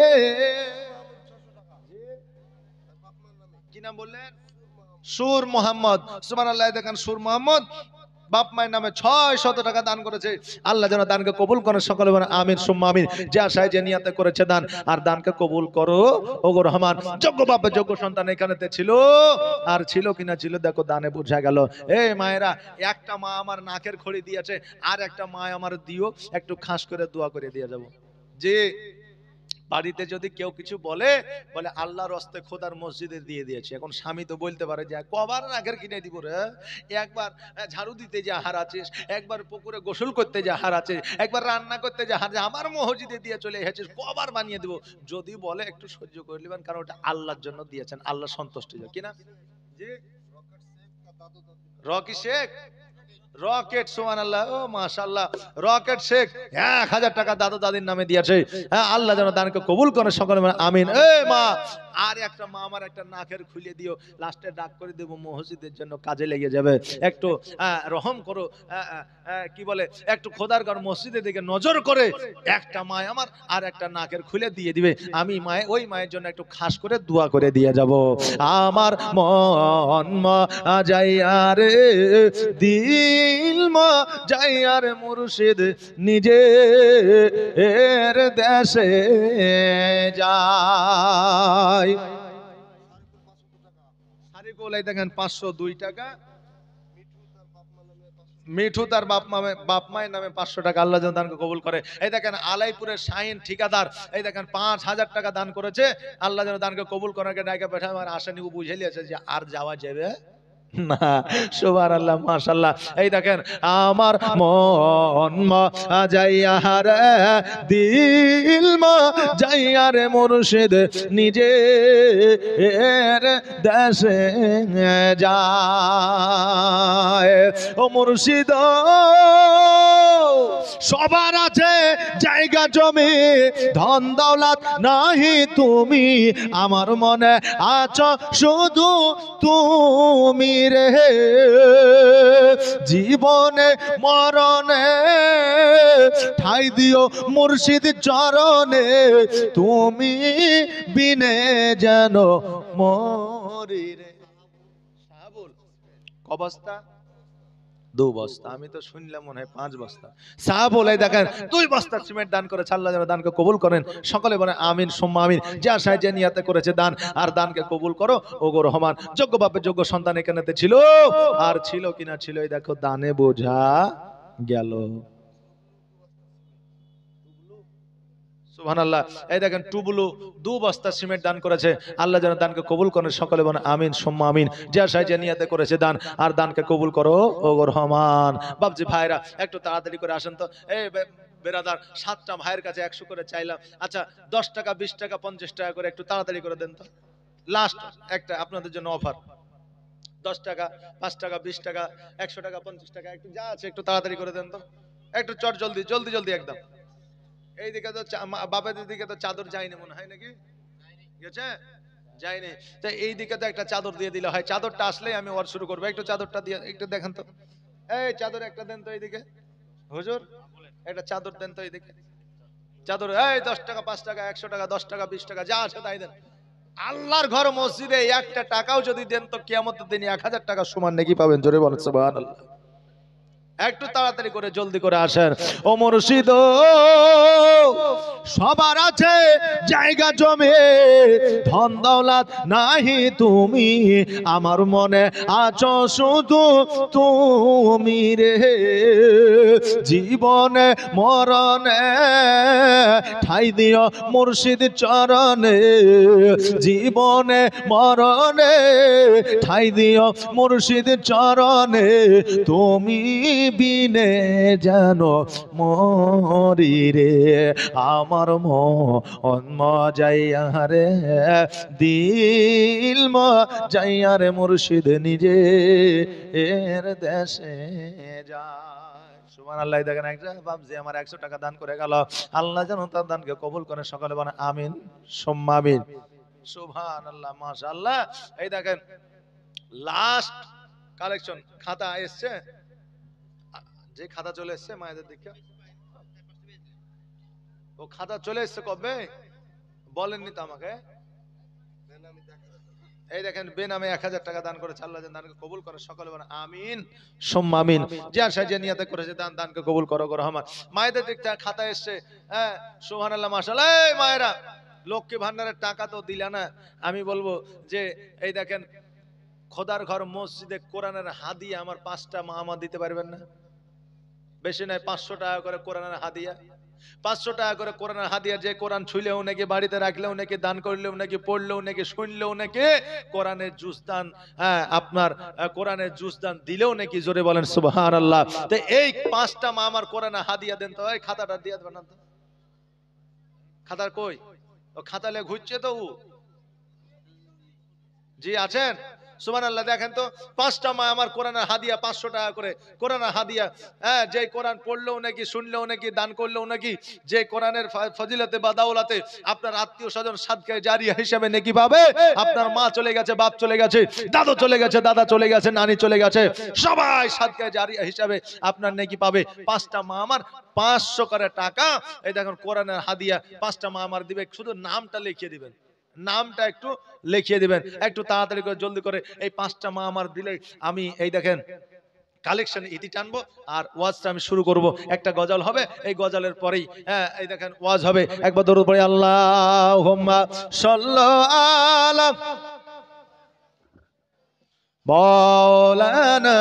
কি নাম বললেন সুর মোহাম্মদ সুবহানাল্লাহ দেখেন সুর মোহাম্মদ বাপ মায়ের নামে 600 টাকা দান করেছে আল্লাহ যেন দানকে কবুল করে সকলে বলেন আমিন সুম্মা আমিন যে আশায় যে নিয়াতে করেছে দান আর দানকে কবুল করো ওগো রহমান যোগ্য বাপ যোগ্য সন্তান এখানেতে ছিল আর ছিল কিনা ছিল দেখো দানে বোঝা গেল এই মায়েরা একটা মা আমার নাকের খড়ি দিয়েছে আর একটা মা আমার দিও একটু খাস করে দোয়া করে দিয়ে যাব যে বাড়িতে যদি কেউ কিছু বলে বলে আল্লাহর হস্তে খোদার মসজিদে দিয়ে দিয়েছে এখন স্বামী তো বলতে পারে যে কবার নাকের কিনে দিব রে একবার ঝাড়ু দিতে যে হার আছিস একবার পুকুরে গোসল করতে যে হার আছে একবার রান্না করতে যে হার আমার মসজিদে দিয়ে চলে এসেছিস কবার বানিয়ে দেব যদি বলে একটু সহ্য করে নেবেন কারণ ওটা আল্লাহর জন্য দিয়েছেন আল্লাহ সন্তুষ্ট হয় কিনা জি রকি শেখ রকেট সুবহানাল্লাহ ও মাশাআল্লাহ রকেট শেখ 1000 টাকা দাদু দাদির নামে দিয়েছে হ্যাঁ আল্লাহ যেন দানকে কবুল করে সকলে আমিন এই মা আর একটা মা আমার একটা নাকের খুলে দিও লাস্টে ডাক করে দেব মসজিদের জন্য কাজে লেগে যাবে একটু রহম করো কি বলে একটু খোদার ঘর মসজিদের দিকে নজর করে একটা মা আমার আর একটা নাকের খুলে দিয়ে দিবে আমি মায়ে ওই মায়ের জন্য একটু খাস করে দোয়া করে দিয়ে যাব আমার মন মজাইয়া রে দিল মজাইয়া রে মুর্শিদ নিজে এর দেশে যায় সারিকোলাই দেখেন 502 টাকা মিঠু তার বাপ মায়ের নামে 500 টাকা আল্লাহ যেন দানকে কবুল করে এই দেখেন আলাইপুরের শাহিন ঠিকাদার এই দেখেন 5000 টাকা দান করেছে আল্লাহ যেন দানকে কবুল করাকে ডাকে পাঠায় আমার আশা নিয়ে বুঝে লিয়েছে যে আর যাওয়া যাবে না, সুবহানাল্লাহ, মাশাআল্লাহ। এই দেখেন, আমার মন যাইয়া রে, দিল যাইয়া রে মুর্শিদ নিজে এর দেশে যায়। ও মুর্শিদ, সবার আছে জায়গা জমি, ধন দৌলত নাহি তুমি, আমার মনে আছো শুধু তুমি রে। জীবনে মরণে ঠাই দিও মুর্শিদ চরণে, তুমি বিনে যেন মরি রে। সাহাবুল কবস্তা 2 বস্তা, আমি তো শুনলাম মনে হয় 5 বস্তা। সাহাবুল এই দেখেন 2 বস্তা সিমেন্ট দান করেছে। আল্লাহ যেন দানকে কবুল করেন। সকলে বলে আমিন সুম্মা আমিন। যে আশায় যে নিয়াতে করেছে দান, আর দানকে কবুল করো ও গো রহমান। যোগ্য বাপের যোগ্য সন্তান এখানেতে ছিল, আর ছিল কিনা ছিল, এই দেখো দানে বোঝা গেল। সুবহানাল্লাহ। এই দেখেন টুবুলু 2 বস্তা সিমেন্ট দান করেছে। আল্লাহ যেন দানকে কবুল করেন। সকলে বলেন আমিন সুম্মা আমিন। যে আশায় যে নিয়াতে করেছে দান, আর দানকে কবুল করো ও গো রহমান। বাপজি ভাইরা একটু তাড়াতাড়ি করে আসেন তো। এই বেরাদার, 7টা ভাইয়ের কাছে 100 করে চাইলাম। আচ্ছা 10 টাকা 20 টাকা 50 টাকা করে একটু তাড়াতাড়ি করে দেন তো। লাস্ট একটা আপনাদের জন্য অফার, 10 টাকা 5 টাকা 20 টাকা 100 টাকা 50 টাকা, একটু যা আছে একটু তাড়াতাড়ি করে দেন তো। একটু চট জলদি জলদি জলদি একদম। এইদিকে তো বাপের দিকে তো চাদর যায়নি মনে হয়, নাকি গেছে? যায়নি। তো এইদিকে তো একটা চাদর দিয়ে দিলে হয়। চাদরটা আসলেই আমি ওয়ার শুরু করবো। একটু চাদরটা দিয়ে একটু দেখেন তো। এই চাদর একটা দেন তো এইদিকে। হুজুর একটা চাদর দেন তো এইদিকে। চাদর এই 10 টাকা 5 টাকা 100 টাকা 10 টাকা 20 টাকা যা আছে তাই দেন। আল্লাহর ঘর মসজিদে একটা টাকাও যদি দেন তো কিয়ামতের দিনে 1000 টাকা সমান নেকি পাবেন। জোরে বলেন সুবহানাল্লাহ। একটু তাড়াতাড়ি করে জলদি করে আসেন। ও মুর্শিদ, সবার আছে জায়গা জমে, ধন দৌলত নাহি তুমি, আমার মনে আছো শুধু তুমি রে। জীবনে মরণে ঠাই দিও মুর্শিদ চরণে, জীবনে মরণে ঠাই দিও মুর্শিদ চরণে, তুমি বিনে জানো মরি রে। আমার মন যাইয়া রে, দিল যাইয়া রে মুর্শিদ নিজে এর দেশে যায়। সুবহানাল্লাহ। দেখেন একটা বাপজি আমার 100 টাকা দান করে গেল। আল্লাহ যেন তার দানকে কবুল করে। সকালে বলে আমিন সুম্মা আমিন। সুবহানাল্লাহ, মাশাআল্লাহ। এই দেখেন লাস্ট কালেকশন খাতা এসছে। যে খাতা চলে এসছে মায়েদের দিকে, ও খাতা চলে এসছে কবে বলেননি তো আমাকে। এই দেখেন বেনামে 1000 টাকা দান করেছে। আল্লাহ যেন দানকে কবুল করে। সকলে বলেন আমিন সুম্মা আমিন। যে আশা যে নিয়াতে করেছে দান, দানকে কবুল করো গো রহমান। মায়েদের দিক থেকে খাতা এসছে। হ্যাঁ সুবহানাল্লাহ, মাশাআল্লাহ। এই মায়েরা লক্ষ্মী ভান্ডারের টাকা তো দিলা না। আমি বলবো যে এই দেখেন খোদার ঘর মসজিদে কোরআনের হাদিয়া আমার 5টা মা আমা দিতে পারবেন না? বেশি নাই, 500 টাকা করে কোরআনের হাদিয়া। 500 টাকা করে কোরআনের হাদিয়া। যে কোরআন ছুইলেও নাকি, বাড়িতে রাখলেও নাকি, দান করলেও নাকি, পড়লেও নাকি, শুনলেও নাকি, কোরআনের জুস দান, হ্যাঁ আপনার কোরআনের জুস দান দিলেও নাকি। জোরে বলেন সুবহানাল্লাহ। তো এই 5টা মা আমার কোরআনের হাদিয়া দেন তো। এই খাতাটা দিয়ে দেবেন না তো। খাতার কই? ও খাতালে ঘুরছে তো ও। জি আছেন? সুবহানাল্লাহ। দেখেন তো 5টা মা আমার কোরআনের হাদিয়া 500 টাকা করে কোরআনের হাদিয়া। হ্যাঁ যে কোরআন পড়লেও নাকি, শুনলেও নাকি, দান করলেও নাকি, যে কোরআনের ফজিলতে বা দাওলাতে আপনার আত্মীয় স্বজন সাদকায়ে জারিয়া হিসেবে নেকি পাবে। আপনার মা চলে গেছে, বাপ চলে গেছে, দাদু চলে গেছে, দাদা চলে গেছে, নানি চলে গেছে, সবাই সাদকায়ে জারিয়া হিসেবে আপনার নেকি পাবে। 5টা মা আমার 500 করে টাকা এই দেখুন কোরআনের হাদিয়া 5টা মা আমার দিবে। শুধু নামটা লিখিয়ে দিবেন, নামটা একটু লিখিয়ে দিবেন। একটু তাড়াতাড়ি করে জলদি করে এই 5টা মা আমার দিলে আমি এই দেখেন কালেকশন ইতি টানবো আর ওয়াজটা আমি শুরু করব। একটা গজল হবে, এই গজলের পরেই হ্যাঁ এই দেখেন ওয়াজ হবে। একবার দরুদ পড়ি আল্লাহুম্মা সাল্লি আলা মাওলানা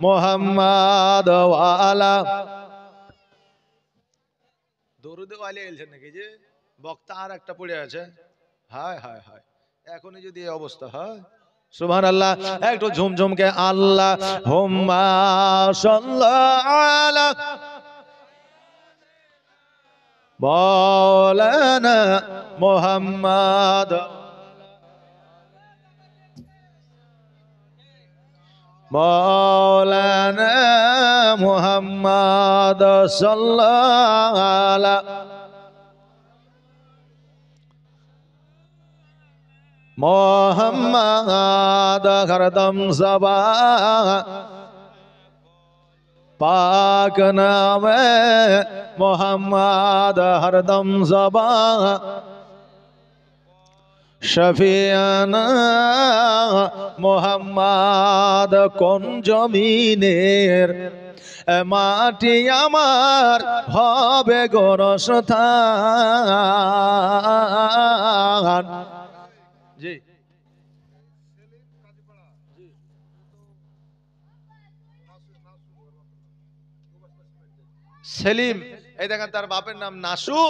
মুহাম্মাদ ওয়া আলা। দরুদে ওয়ালি এলছেন নাকি যে বক্তা আর একটা পড়ে আছে। হায় হায় হায়, এখনই যদি এই অবস্থা হয় সুবহানাল্লাহ। একটু ঝুমঝুমকে আল্লাহ হুম্মা সাল্লাল্লাহু আলা মাওলানা মুহাম্মদ মাওলানা মুহাম্মদ সাল্লাল্লাহু আলা मोहम्मद हरदम ज़बा पाक नाम मोहम्मद हरदम ज़बा शफियाना मोहम्मद कोन जमीनेर माटी आमार होबे गोरस्থান जी সেলিম, এই দেখেন তার বাপের নাম নাসু,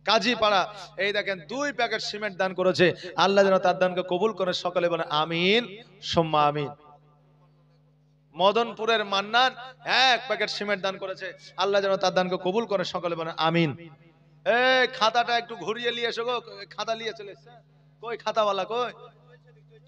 কাজীপাড়া। এই দেখেন 2 প্যাকেট সিমেন্ট দান করেছে। আল্লাহ যেন তার দানকে কবুল করে, সকলে বলে আমিন সুম্মা আমিন। মদনপুরের মান্নান 1 প্যাকেট সিমেন্ট দান করেছে। আল্লাহ যেন তার দানকে কবুল করে, সকলে বলে আমিন। এই খাতাটা একটু ঘুরিয়ে নিয়ে এসো গো, খাতা নিয়ে চলে এসছে। কই খাতাওয়ালা কই?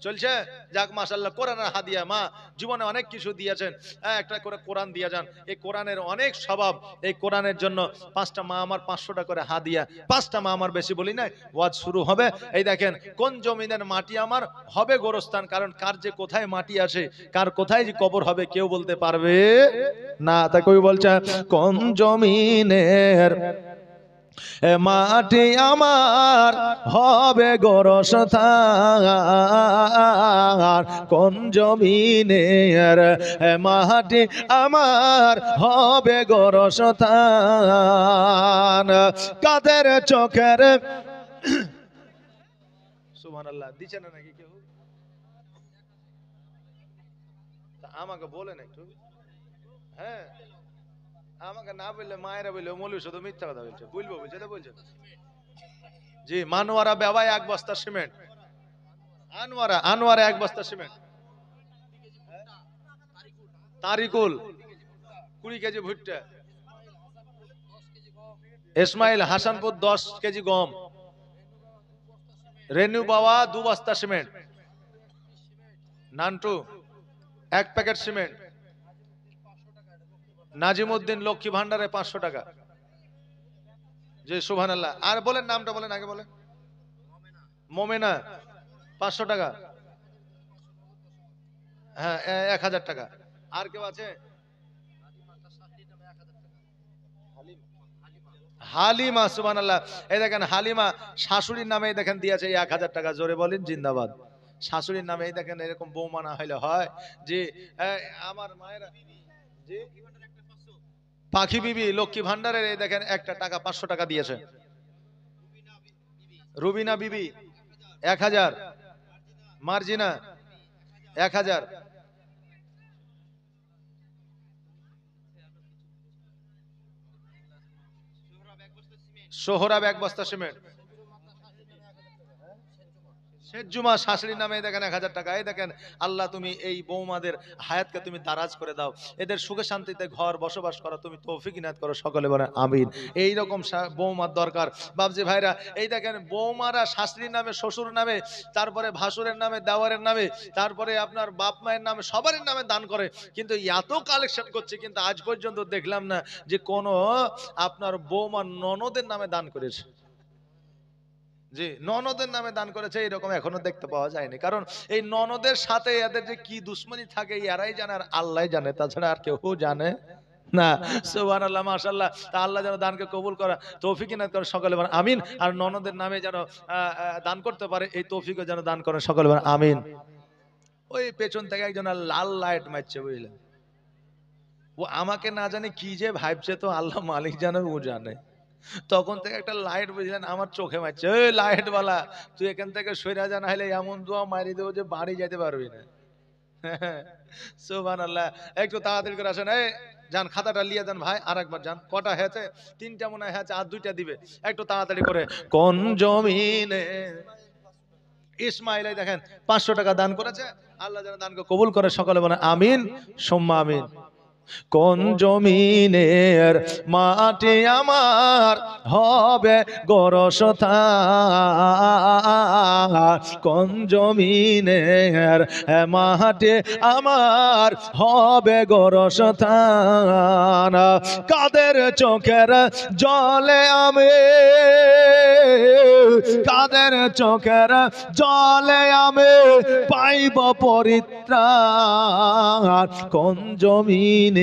চলছে? যাক মাশাআল্লাহ, কোরআনের হাদিয়া। মা জীবনে অনেক কিছু দিয়েছেন, একটা করে কোরআন দিয়ে যান। এই কোরআনের অনেক স্বভাব। এই কোরআনের জন্য 5টা মা আমার 500 টাকা করে হাদিয়া। 5টা মা আমার, বেশি বলি নাই। ওয়াজ শুরু হবে। এই দেখেন কোন জমিনের মাটি আমার হবে গোরস্থান, কারণ কার যে কোথায় মাটি আছে, কার কোথায় যে কবর হবে কেউ বলতে পারবে না। তা কই বলছে কোন জমিনের মাটি আমার হবে গোরস্থান, কোন জমিনের মাটি আমার হবে গোরস্থান। কাদের চোখের সুবহানাল্লাহ দিছে না নাকি কেউ? আমাকে বলেন একটু। হ্যাঁ, আমাকে না বললে মায়েরা বললে মৌলভী শুধু মিথ্যা কথা বলছে, বলবো বলছে তো বলছে। জি, মানোয়ারা বেবায় 1 বস্তা সিমেন্ট। আনোয়ারা 1 বস্তা সিমেন্ট। তারিকুল 20 কেজি ভুট্টা। ইসমাইল হাসানপুর 10 কেজি গম। রেনু বাবা 2 বস্তা cement. Nantu 1 packet cement. Nazimuddin Lakshmi ভান্ডারে 500 টাকা। জি সুবহানাল্লাহ। আর বলেন নামটা বলেন, আগে বলেন। মোমেনা 500 টাকা। হ্যাঁ 1000 টাকা। আর কেউ আছে? হালিমা সুবহানাল্লাহ। এই দেখেন হালিমা শাশুড়ির নামে দেখেন দিয়েছে 1000 টাকা। জোরে বলেন জিন্দাবাদ। শাশুড়ির নামে এই দেখেন এরকম বৌমা না হইলে হয়। জি আমার মায়েরা। জি পাখি বিবি লক্ষ্মী ভান্ডারের এই দেখেন একটা টাকা 500 টাকা দিয়েছে। রুবিনা বিবি 1000। মার্জিনা 1000। সোহরাব 1 বস্তা সিমেন্ট। শেখজুমা শাশুড়ির নামে দেখেন 1000 টাকা। এই দেখেন আল্লাহ তুমি এই বৌমাদের হায়াতকে তুমি দারাজ করে দাও, এদের সুখে শান্তিতে ঘর বসবাস করা তুমি তৌফিক ইনায়াত করো, সকলে বলে আমিন। এই রকম বৌমার দরকার বাবজি ভাইরা। এই দেখেন বৌমারা শাশুড়ির নামে, শ্বশুর নামে, তারপরে ভাসুরের নামে, দেওয়ারের নামে, তারপরে আপনার বাপ মায়ের নামে, সবার নামে দান করে। কিন্তু এত কালেকশন করছে, কিন্তু আজ পর্যন্ত দেখলাম না যে কোনো আপনার বৌমা ননদের নামে দান করেছে। জি ননদের নামে দান করেছে এরকম এখনো দেখতে পাওয়া যায়নি। কারণ এই ননদের সাথে এদের যে কি দুশ্মনী থাকে এরাই জানে আর আল্লাহ জানে, তাছাড়া আর কেউ জানে না। সুবহানাল্লাহ মাশাআল্লাহ। তা আল্লাহ যেন দানকে কবুল করা তৌফিক ইনায়াত করে, সকলে বলেন আমিন। আর ননদের নামে যেন দান করতে পারে এই তৌফিকও যেন দান করে, সকলে বলেন আমিন। ওই পেছন থেকে একজন লাল লাইট মারছে বুঝলেন, ও আমাকে না জানে কি যে ভাবছে, তো আল্লাহ মালিক জানে, ও জানে। তখন থেকে একটা লাইট বুঝলেন আমার চোখে মারছে, ওই লাইট বালা তুই এখান থেকে সইরা যা, না হলে এমন দোয়া মারি দেবো যে বাড়ি যেতে পারবি না। সুবহানাল্লাহ। একটু তাড়াতাড়ি করে আসেন, এই যান খাতাটা নিয়ে যান ভাই, আরেকবার যান। কটা হয়েছে? 3টা মনে হয় আছে, আর 2টা দিবে। একটু তাড়াতাড়ি করে। কোন জমিনে ইসমাইল এই দেখেন 500 টাকা দান করেছে, আল্লাহ যেন দানকে কবুল করে, সকলে বলে আমিন সুম্মা আমিন। কোন জমিনের মাটি আমার হবে গোরস্থান, কোন জমিনের মাটি আমার হবে গোরস্থান, কাদের চোখের জলে আমি, কাদের চোখের জলে আমি পাইব পরিত্রাণ, কোন জমিনের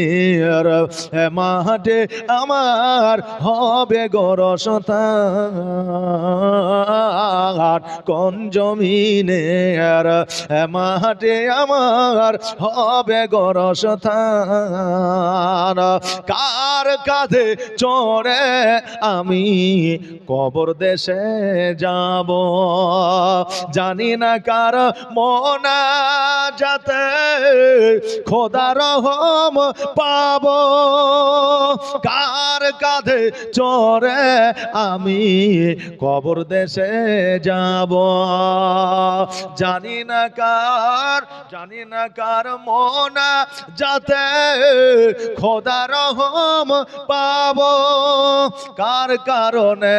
মাঠে আমার হবে গোরস্থান, কোন জমিনের মাঠে আমার হবে গোরস্থান, কার কাঁধে চড়ে আমি কবর দেশে যাব, জানি না কার মোনাজাতে খোদা রহম পাব, কার কাঁধে চড়ে আমি কবর দেশে যাব, জানি না কার মোনাজাতে খোদা রহম পাব, কার কারণে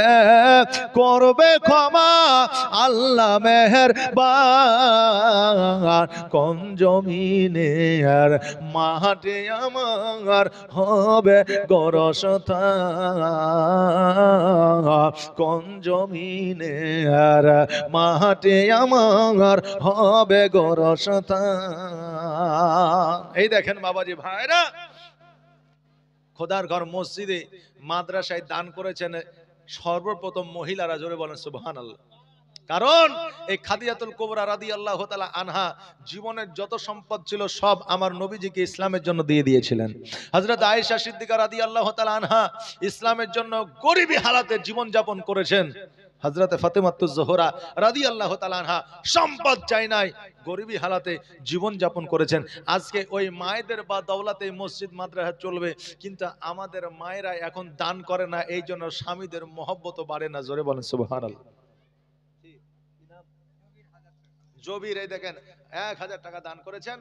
করবে ক্ষমা আল্লাহ মেহেরবান, কোন জমিনের মাটি আমার হবে গোরস্থান, কোন জমিনের মাটি আমার হবে গোরস্থান। এই দেখেন বাবাজি ভাইরা, খোদার ঘর মসজিদে মাদ্রাসায় দান করেছেন সর্বপ্রথম মহিলারা, জোরে বলেন সুবহানাল্লাহ। কারণ এই খাদিজাতুল কুবরা রাদিয়াল্লাহু তাআলা আনহা জীবনের যত সম্পদ ছিল সব আমার নবীজিকে ইসলামের জন্য দিয়ে দিয়েছিলেন। হযরত আয়েশা সিদ্দিকা রাদিয়াল্লাহু তাআলা আনহা ইসলামের জন্য গরিবী হালাতে জীবন যাপন করেছেন। হযরত ফাতেমাতুজ জোহরা রাদিয়াল্লাহু তাআলা আনহা সম্পদ চাই নাই, গরিবী হালাতে জীবন যাপন করেছেন। আজকে ওই মায়েদের বা দৌলতে মসজিদ মাদ্রাসা চলবে, কিন্তু আমাদের মায়েরা এখন দান করে না, এই জন্য স্বামীদের মহব্বত বাড়ে না, জোরে বলেন সুবহানাল্লাহ। জবির এই দেখেন 1000 টাকা দান করেছেন,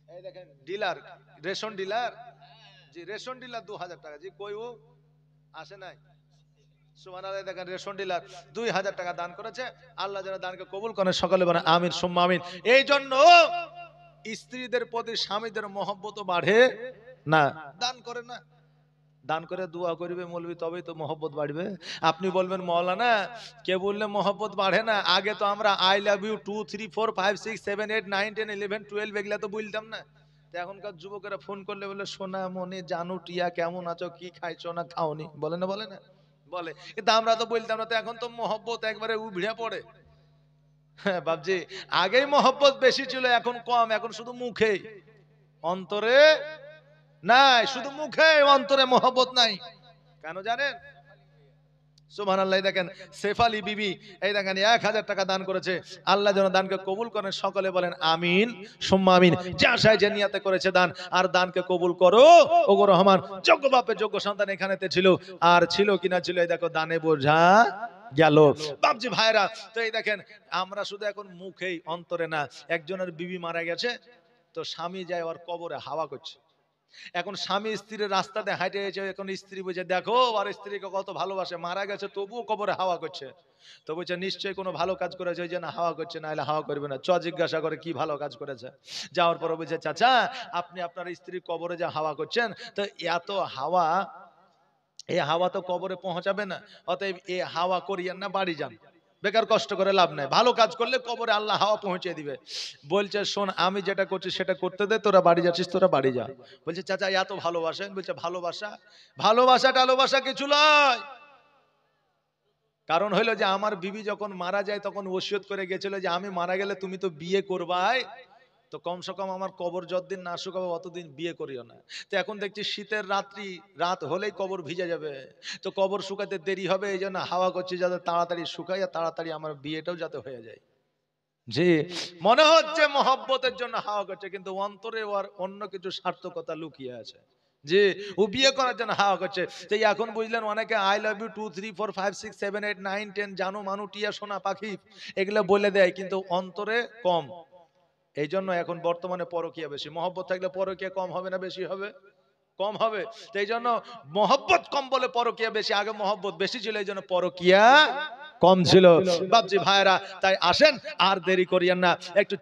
এই দেখেন ডিলার, রেশন ডিলার, জি রেশন ডিলার 2000 টাকা, জি কই ও আসে নাই সুবহানাল্লাহ। দেখেন রেশন ডিলার 2000 টাকা দান করেছে, আল্লাহ যেন দানকে কবুল করেন, সকলে বলেন আমিন সুম্মা আমিন। এই জন্য স্ত্রীদের প্রতি স্বামীদের মহব্বত বাড়ে না, দান করে না, দান করে দোয়া করবে মৌলবি, তবেই তো মহব্বত বাড়বে। আপনি বলবেন মাওলানা কে বললে মহব্বত বাড়ে না, আগে তো আমরা আই লাভ ইউ 2 3 4 5 6 7 8 9 10 11 12 এগুলা তো বলতাম না। এখনকার যুবকেরা ফোন করলে বলে সোনা মনে জানু টিয়া কেমন আছো, কি খাইছো না খাওনি, বলে না বলে না বলে, কিন্তু আমরা তো বলতাম না। তো এখন তো মহব্বত একবারে উভড়ে পড়ে। হ্যাঁ বাবজি, আগেই মহব্বত বেশি ছিল, এখন কম, এখন শুধু মুখে, অন্তরে নাই, শুধু মুখে, অন্তরে মহব্বত নাই। কেন জানেন? সুবহানাল্লাহ। দেখেন সেফালি বিবি এই দেখেন 1000 টাকা দান করেছে, আল্লাহ যেন দানকে কবুল করেন, সকলে বলেন আমিন সুম্মা আমিন। যা সাই যে নিয়াতে করেছে দান, আর দানকে কবুল করো ওগো রহমান। যোগ্য বাপের যোগ্য সন্তান এখানেতে ছিল, আর ছিল কিনা ছিল এই দেখো দানে বোঝা গেল। বাপজি ভাইরা, তো এই দেখেন আমরা শুধু এখন মুখেই, অন্তরে না। একজনের বিবি মারা গেছে, তো স্বামী যায় ওর কবরে হাওয়া করছে। এখন স্বামী স্ত্রীর রাস্তাতে হাঁটে গেছে, এখন স্ত্রী বুঝে দেখো আর স্ত্রীকে কত ভালোবাসে, মারা গেছে তবুও কবরে হাওয়া করছে। তো বলছে নিশ্চয়ই কোনো ভালো কাজ করেছে, ওই জন্য হাওয়া করছে, না হলে হাওয়া করবে না। জিজ্ঞাসা করে কি ভালো কাজ করেছে। যাওয়ার পর বলছে চাচা আপনি আপনার স্ত্রীর কবরে যা হাওয়া করছেন, তো এত হাওয়া, এই হাওয়া তো কবরে পৌঁছাবে না, অতএব এই হাওয়া করিয়েন না, বাড়ি যান, বেকার কষ্ট করে লাভ নাই। ভালো কাজ করলে কবরে আল্লাহ হাওয়া পৌঁছে দিবে। বলছে শোন আমি যেটা করছি সেটা করতে দে, তোরা বাড়ি যাচ্ছিস তোরা বাড়ি যা। বলছে চাচা এত ভালোবাসেন? বলছে ভালোবাসা, ভালোবাসা টালোবাসা কিছু নয়। কারণ হলো যে আমার বিবি যখন মারা যায় তখন ওসিয়ত করে গেছিল যে আমি মারা গেলে তুমি তো বিয়ে করবাই, তো কমসে কম আমার কবর যতদিন না শুকাবে অতদিন বিয়ে করিও না। তো এখন দেখছি শীতের রাত হলেই কবর ভিজে যাবে, তো কবর শুকাতে দেরি হবে, এই জন্য হাওয়া করছি যাতে তাড়াতাড়ি শুকায় আর তাড়াতাড়ি আমার বিয়েটাও যাতে হয়ে যায়। জি মনে হচ্ছে মহব্বতের জন্য হাওয়া করছে, কিন্তু অন্তরে ওর অন্য কিছু সার্থকতা লুকিয়ে আছে। জি, ও বিয়ে করার জন্য হাওয়া করছে। তো এখন বুঝলেন অনেকে আই লাভ ইউ 2 3 4 5 6 7 8 9 10 জানো মানু টিয়া সোনা পাখি এগুলো বলে দেয়, কিন্তু অন্তরে কম। এই জন্য এখন বর্তমানে পরকীয়া বেশি। মহব্বত থাকলে পরকীয়া কম হবে না বেশি হবে? কম হবে। তো এই জন্য মহব্বত কম বলে পরকীয়া বেশি। আগে মহব্বত বেশি ছিল, এই জন্য পরকীয়া কম ছিল। বাপজি ভাইরা, তাই আসেন আর দেরি করিয়েন না, একটু